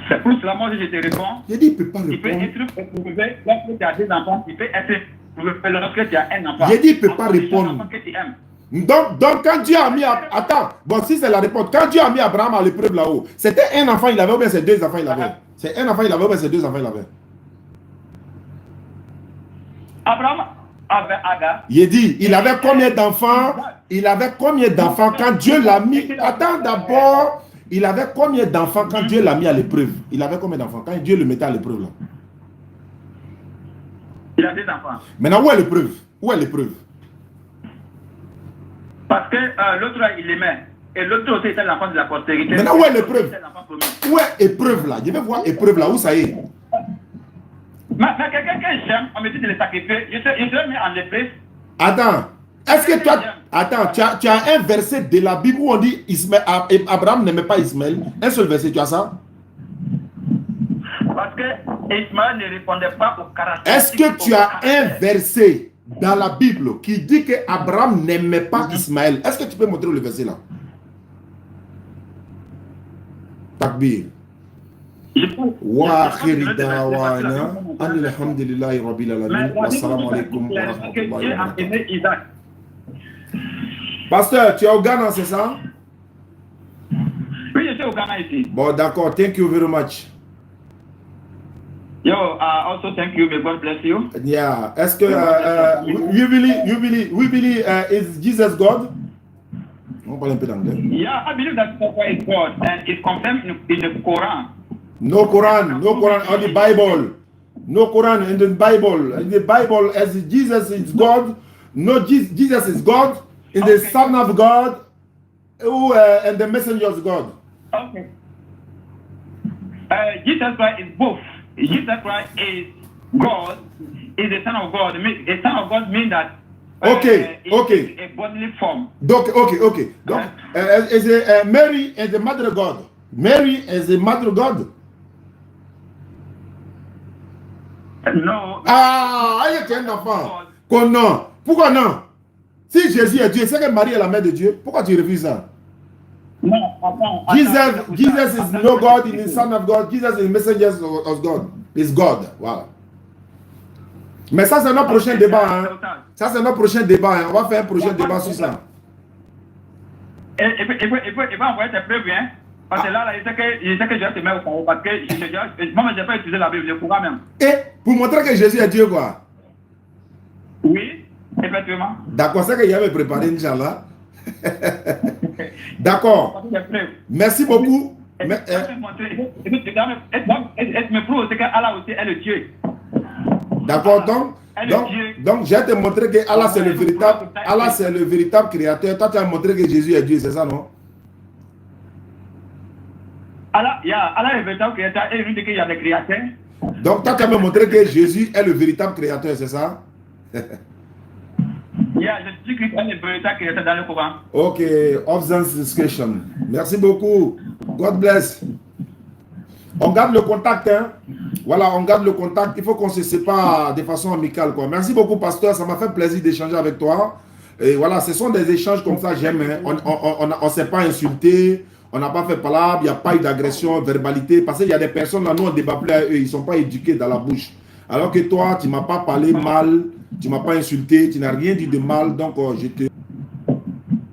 S2: C'est pour cela, moi, je te réponds.
S1: Il dit, il ne peut pas répondre.
S2: Il peut être éprouvé lorsque tu as 2 enfants, il peut être éprouvé lorsque tu as 1 enfant.
S1: Il dit, il ne peut pas répondre. Donc, quand Dieu a mis... Attends, bon, si c'est la réponse. Quand Dieu a mis Abraham à l'épreuve là-haut, c'était 1 enfant il avait ou bien c'est 2 enfants il avait? C'est 1 enfant il avait ou bien c'est 2 enfants il avait?
S2: Abraham avait Agar.
S1: Il dit, il avait combien d'enfants? Il avait combien d'enfants quand Dieu l'a mis? Attends d'abord. Il avait combien d'enfants quand Dieu l'a mis à l'épreuve? Il avait combien d'enfants quand Dieu le mettait à l'épreuve là?
S2: Il a 2 enfants.
S1: Maintenant, où est l'épreuve? Où est l'épreuve?
S2: Parce que l'autre là, il l'aimait. Et l'autre aussi était l'enfant de la postérité.
S1: Maintenant, où est l'épreuve? Où est l'épreuve là? Je vais voir l'épreuve là, où ça y est?
S2: Mais quelqu'un que j'aime, on me dit de le sacrifier. Je serais mis en épreuve.
S1: Attends. Est-ce que toi... Attends, tu as un verset de la Bible où on dit Abraham n'aimait pas Ismaël. Un seul verset, tu as ça?
S2: Parce que Ismaël ne répondait pas au caractère.
S1: Est-ce que tu as un verset dans la Bible qui dit que Abraham n'aimait pas Ismaël? Est-ce que tu peux montrer le verset là? Takbir. Wa akhiri da'wana alhamdulillahi rabbil alamin. Wassalamu alaikum wa rahmatullahi wa barakatuh. Pasteur, tu es au Ghana, c'est ça?
S2: Oui, je suis au Ghana ici.
S1: Bon, d'accord. Thank you very much.
S2: Yo, also thank you. May God bless you.
S1: Yeah. Est-ce que you believe is Jesus God? On parle un peu d'anglais.
S2: Yeah, I believe that Jesus is God, and it's confirmed in the Quran.
S1: No Quran on the Bible. No Quran in the Bible. In the Bible, as Jesus is God. No, Jesus is God. In the Son of God, and the messenger of God.
S2: Okay. Jesus Christ is both. Jesus Christ is God, is the Son of God. The Son of God means that
S1: okay.
S2: a bodily form.
S1: Okay. Donc, Mary is the mother of God. Mary is the mother of God.
S2: No.
S1: Il y a un enfant. Non. Pourquoi non? Si Jésus est Dieu, c'est que Marie est la mère de Dieu. Pourquoi tu refuses ça?
S2: Non,
S1: Jesus is no God, in the Son of God. Jesus is the messenger of God. Is God. Voilà. Mais ça, c'est notre prochain débat. Hein. Ça, c'est notre prochain débat. Hein. On va faire un prochain débat sur ça.
S2: Et puis envoyer tes preuves, hein. Parce que là, il sait que je vais te mettre au fond. Parce que moi, je n'ai pas utilisé la Bible, je pourrais même.
S1: Et pour montrer que Jésus est Dieu, quoi.
S2: Oui, effectivement.
S1: D'accord, c'est qu'il avait préparé, Inch'Allah. D'accord. Merci beaucoup.
S2: Et me prouve aussi qu'Allah aussi est le Dieu.
S1: D'accord, donc je vais te montrer que Allah c'est le véritable créateur. Toi tu as montré que Jésus est Dieu, c'est ça, non?
S2: Allah est le véritable créateur et il nous dit qu'il y a des créateurs.
S1: Donc toi tu as montré que Jésus est le véritable créateur, c'est ça?
S2: Je dis que c'est le véritable créateur dans le Coran.
S1: Ok, observance discussion. Merci beaucoup. God bless. On garde le contact, hein. Voilà, on garde le contact. Il faut qu'on se sépare de façon amicale, quoi. Merci beaucoup, pasteur. Ça m'a fait plaisir d'échanger avec toi. Et voilà, ce sont des échanges comme ça, j'aime. Hein. On ne s'est pas insulté. On n'a pas fait palabre. Il n'y a pas eu d'agression, verbalité. Parce qu'il y a des personnes là, nous, on débat plus à eux. Ils ne sont pas éduqués dans la bouche. Alors que toi, tu ne m'as pas parlé mal. Tu ne m'as pas insulté. Tu n'as rien dit de mal. Donc, je te...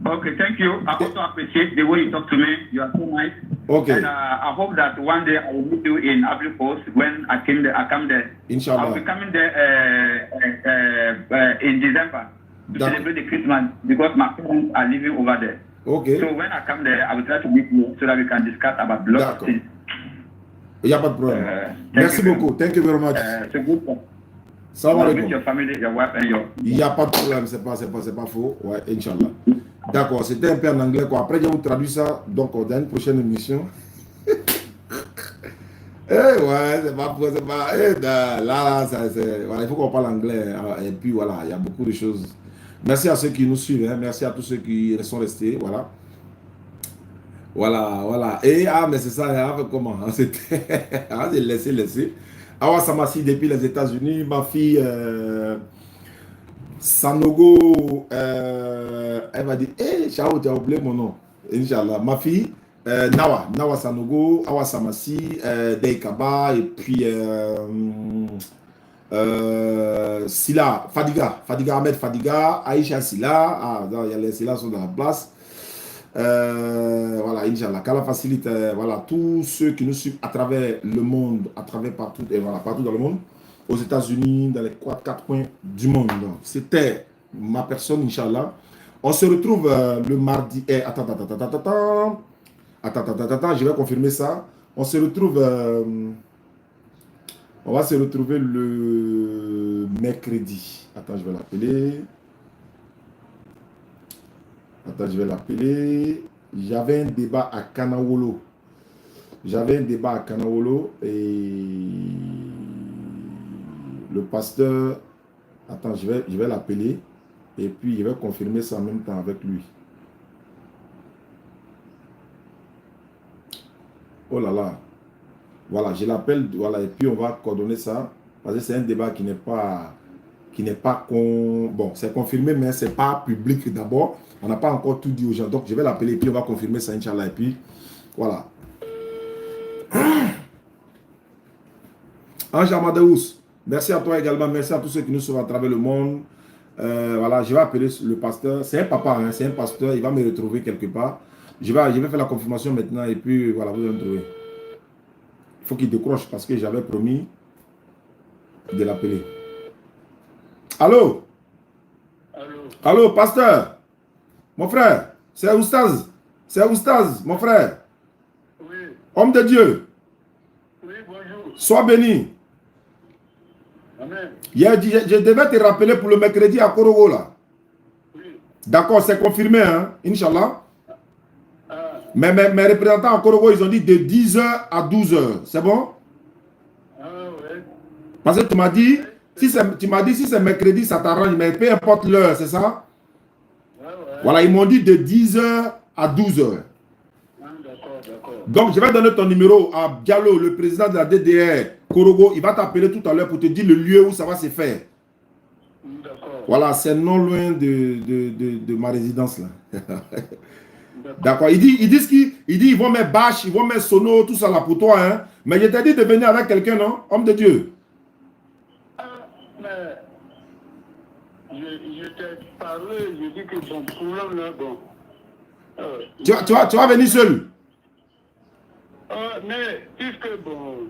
S2: Okay, thank you. I also appreciate the way you talk to me. You are so nice.
S1: Okay.
S2: And I hope that one day I will meet you in Ivory Coast when I come there.
S1: Inshallah.
S2: I'll be coming there in December to celebrate the Christmas because my parents are living over there.
S1: Okay.
S2: So when I come there, I will try to meet you so that we can discuss about lots of things.
S1: Il n'y a pas de problème. Merci beaucoup. Thank you very much.
S2: C'est good.
S1: Salam alaikum.
S2: Your family, your wife and your...
S1: Il n'y a pas de problème, c'est pas faux. Ouais, Inch'Allah. D'accord, c'était un peu en anglais, quoi. Après, je vous traduis ça, donc, dans une prochaine émission. Ouais, c'est pas faux, c'est pas... Là, voilà, il faut qu'on parle anglais. Et puis, voilà, il y a beaucoup de choses. Merci à ceux qui nous suivent, hein. Merci à tous ceux qui sont restés, voilà. Voilà. Et, mais c'est ça, comment? C'était... laissez. Awa Samassi depuis les États-Unis, ma fille Sanogo, elle va dire, ciao, tu as oublié mon nom, Inch'Allah. Ma fille Nawa Sanogo, Awa Samassi, Deikaba, et puis Sila, Fadiga, Ahmed Fadiga, Aïcha Sila, il y a les Sila sont dans la place. Voilà, Inch'Allah, qu'Allah facilite, voilà, tous ceux qui nous suivent à travers le monde, partout, et voilà, partout dans le monde, aux États-Unis, dans les quatre coins du monde. C'était ma personne, Inch'Allah. On se retrouve le mardi. Attends, je vais confirmer ça. On se retrouve. On va se retrouver le mercredi. Attends, je vais l'appeler. J'avais un débat à Kanawolo. Et le pasteur... Attends, je vais l'appeler. Et puis, je vais confirmer ça en même temps avec lui. Oh là là. Voilà, je l'appelle. Voilà, et puis on va coordonner ça. Parce que c'est un débat qui n'est pas... Bon, c'est confirmé, mais ce n'est pas public d'abord. On n'a pas encore tout dit aux gens. Donc, je vais l'appeler et puis on va confirmer ça, Inch'Allah. Et puis, voilà. Ange Amadeus, merci à toi également. Merci à tous ceux qui nous suivent à travers le monde. Voilà, je vais appeler le pasteur. C'est un papa, hein, c'est un pasteur. Il va me retrouver quelque part. Je vais faire la confirmation maintenant et puis voilà, vous allez me trouver. Il faut qu'il décroche parce que j'avais promis de l'appeler. Allô?
S3: Allô?
S1: Allô, pasteur? Mon frère, c'est Oustaz. C'est Oustaz, mon frère.
S3: Oui.
S1: Homme de Dieu.
S3: Oui, bonjour.
S1: Sois béni.
S3: Amen.
S1: Je devais te rappeler pour le mercredi à Korogo là.
S3: Oui.
S1: D'accord, c'est confirmé, hein, Inch'Allah.
S3: Ah,
S1: Mais mes représentants à Korogo, ils ont dit de 10h à 12h. C'est bon?
S3: ouais.
S1: Parce que tu m'as dit, si c'est mercredi, ça t'arrange, mais peu importe l'heure, c'est ça?
S3: Ouais.
S1: Voilà, ils m'ont dit de 10h à 12h.
S3: Ah, d'accord.
S1: Donc, je vais donner ton numéro à Diallo, le président de la DDR, Korogo. Il va t'appeler tout à l'heure pour te dire le lieu où ça va se faire.
S3: D'accord.
S1: Voilà, c'est non loin de ma résidence là. D'accord. Il dit ils vont mettre bâche, ils vont mettre sono, tout ça là pour toi. Hein. Mais je t'ai dit de venir avec quelqu'un, non? Homme de Dieu.
S3: Ah, mais je t'ai parlé, je dis que son problème là, bon.
S1: Tu vas venir seul.
S3: Mais puisque bon,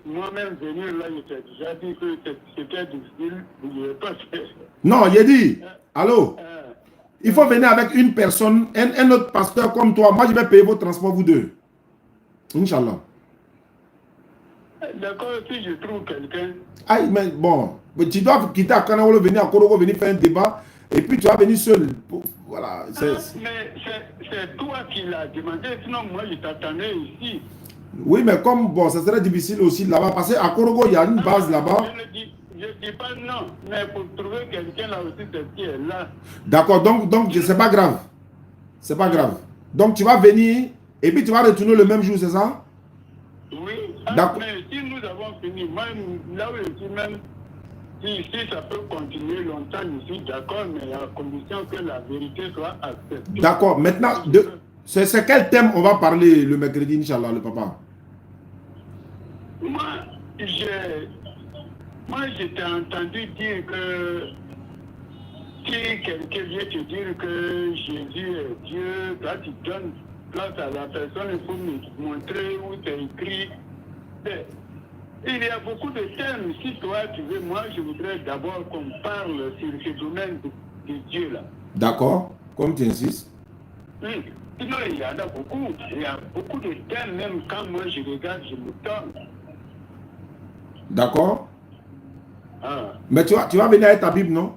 S3: moi-même venir là, je t'ai déjà dit que c'était difficile, je n'ai pas fait.
S1: Non, j'ai dit, allô, il faut venir avec une personne, un autre pasteur comme toi. Moi, je vais payer vos transports, vous deux. Inch'Allah.
S3: D'accord, si je trouve quelqu'un.
S1: Aïe, mais bon, tu dois quitter à Kanawolo, venir à Korogo, venir faire un débat, et puis tu vas venir seul. Voilà.
S3: Mais c'est toi qui l'as demandé, sinon moi je t'attendais ici.
S1: Oui, mais comme bon, ça serait difficile aussi là-bas, parce qu'à Korogo, il y a une base là-bas.
S3: Je ne dis pas non, mais pour trouver quelqu'un là aussi, c'est qui est là.
S1: D'accord, donc c'est pas grave. C'est pas grave. Donc tu vas venir, et puis tu vas retourner le même jour, c'est ça?
S3: Oui, mais si nous avons fini, moi, là où je suis même, si ça peut continuer longtemps ici, d'accord, mais à condition que la vérité soit acceptée.
S1: D'accord, maintenant, c'est quel thème on va parler le mercredi, Inch'Allah, le papa?
S3: Moi, j'étais entendu dire que si quelqu'un vient te dire que Jésus est Dieu, toi tu donnes place à la personne, il faut me montrer où c'est écrit. Il y a beaucoup de thèmes. Si toi tu veux, moi je voudrais d'abord qu'on parle sur ce domaine de Dieu là.
S1: D'accord, comme tu insistes.
S3: Sinon, il y en a beaucoup. Il y a beaucoup de thèmes, même quand moi je regarde, je me donne.
S1: D'accord. Mais tu vas venir avec ta Bible, non?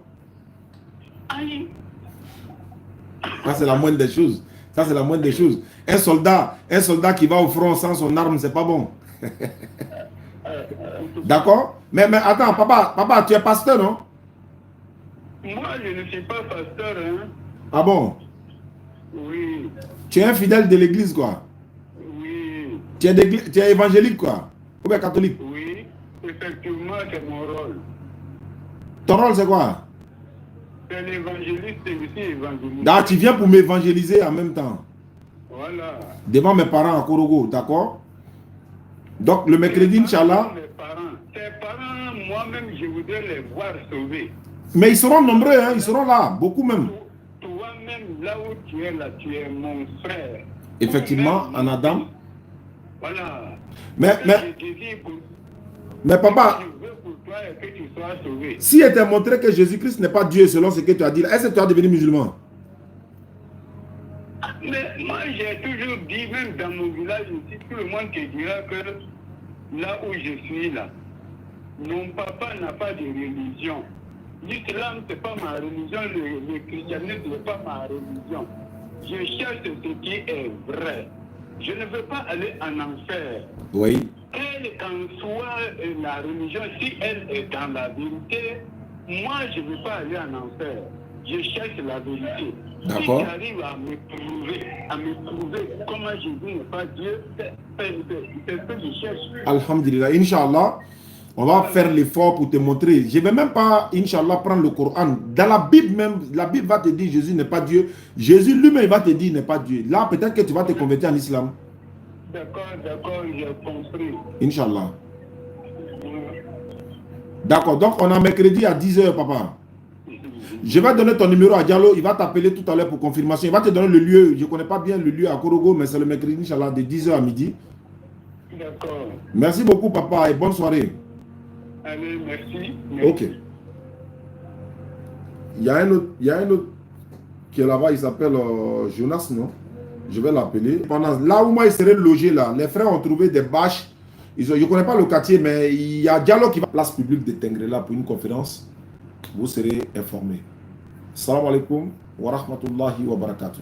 S3: Aïe.
S1: Ça, c'est la moindre des choses. Ça, c'est la moindre des choses. Un soldat qui va au front sans son arme, c'est pas bon. D'accord? Mais attends, papa, tu es pasteur, non?
S3: Moi, je ne suis pas pasteur, hein.
S1: Ah bon?
S3: Oui.
S1: Tu es un fidèle de l'église, quoi?
S3: Oui.
S1: Tu es évangélique, quoi? Ou bien catholique?
S3: Oui, effectivement, c'est mon rôle.
S1: Ton rôle, c'est quoi?
S3: C'est l'évangéliste et aussi évangéliste.
S1: Là, tu viens pour m'évangéliser en même temps.
S3: Voilà.
S1: Devant mes parents à Korogo, d'accord? Donc, le mercredi, Inch'Allah.
S3: Tes parents, moi-même, je voudrais les voir sauvés.
S1: Mais ils seront nombreux, hein, ils seront là, beaucoup même.
S3: Toi-même, là où tu es, là, tu es mon frère.
S1: Effectivement, en Adam.
S3: Voilà.
S1: Mais papa,
S3: je veux pour toi que tu sois sauvé.
S1: si elle t'a montré que Jésus-Christ n'est pas Dieu selon ce que tu as dit, est-ce que tu vas devenir musulman?
S3: Mais moi, j'ai toujours dit, même dans mon village ici, tout le monde te dira que là où je suis là, mon papa n'a pas de religion. L'islam, ce n'est pas ma religion, le christianisme n'est pas ma religion. Je cherche ce qui est vrai. Je ne veux pas aller en enfer.
S1: Oui.
S3: Quelle qu'en soit la religion, si elle est dans la vérité, moi, je ne veux pas aller en enfer. Je cherche la vérité.
S1: D'accord.
S3: Si j'arrive à me prouver comment Jésus n'est pas Dieu, c'est ce que je cherche.
S1: Alhamdulillah, Inch'Allah, on va faire l'effort pour te montrer. Je ne vais même pas, Inch'Allah, prendre le Coran. Dans la Bible même, la Bible va te dire Jésus n'est pas Dieu. Jésus lui-même va te dire il n'est pas Dieu. Là, peut-être que tu vas te convertir en islam.
S3: D'accord, j'ai compris.
S1: Inch'Allah. D'accord, donc on a mercredi à 10h, papa. Je vais donner ton numéro à Diallo, il va t'appeler tout à l'heure pour confirmation. Il va te donner le lieu, je ne connais pas bien le lieu à Korogo, mais c'est le mercredi, Inch'Allah, de 10h à midi.
S3: D'accord.
S1: Merci beaucoup, papa, et bonne soirée.
S3: Allez, merci.
S1: Ok. Il y a un autre qui est là-bas, il s'appelle Jonas, non? Je vais l'appeler. Là où moi il serait logé, là, les frères ont trouvé des bâches. Je ne connais pas le quartier, mais il y a Diallo qui va à la place publique de Tengrela pour une conférence. Vous serez informés. Salam alaikum wa rahmatullahi wa barakatuh.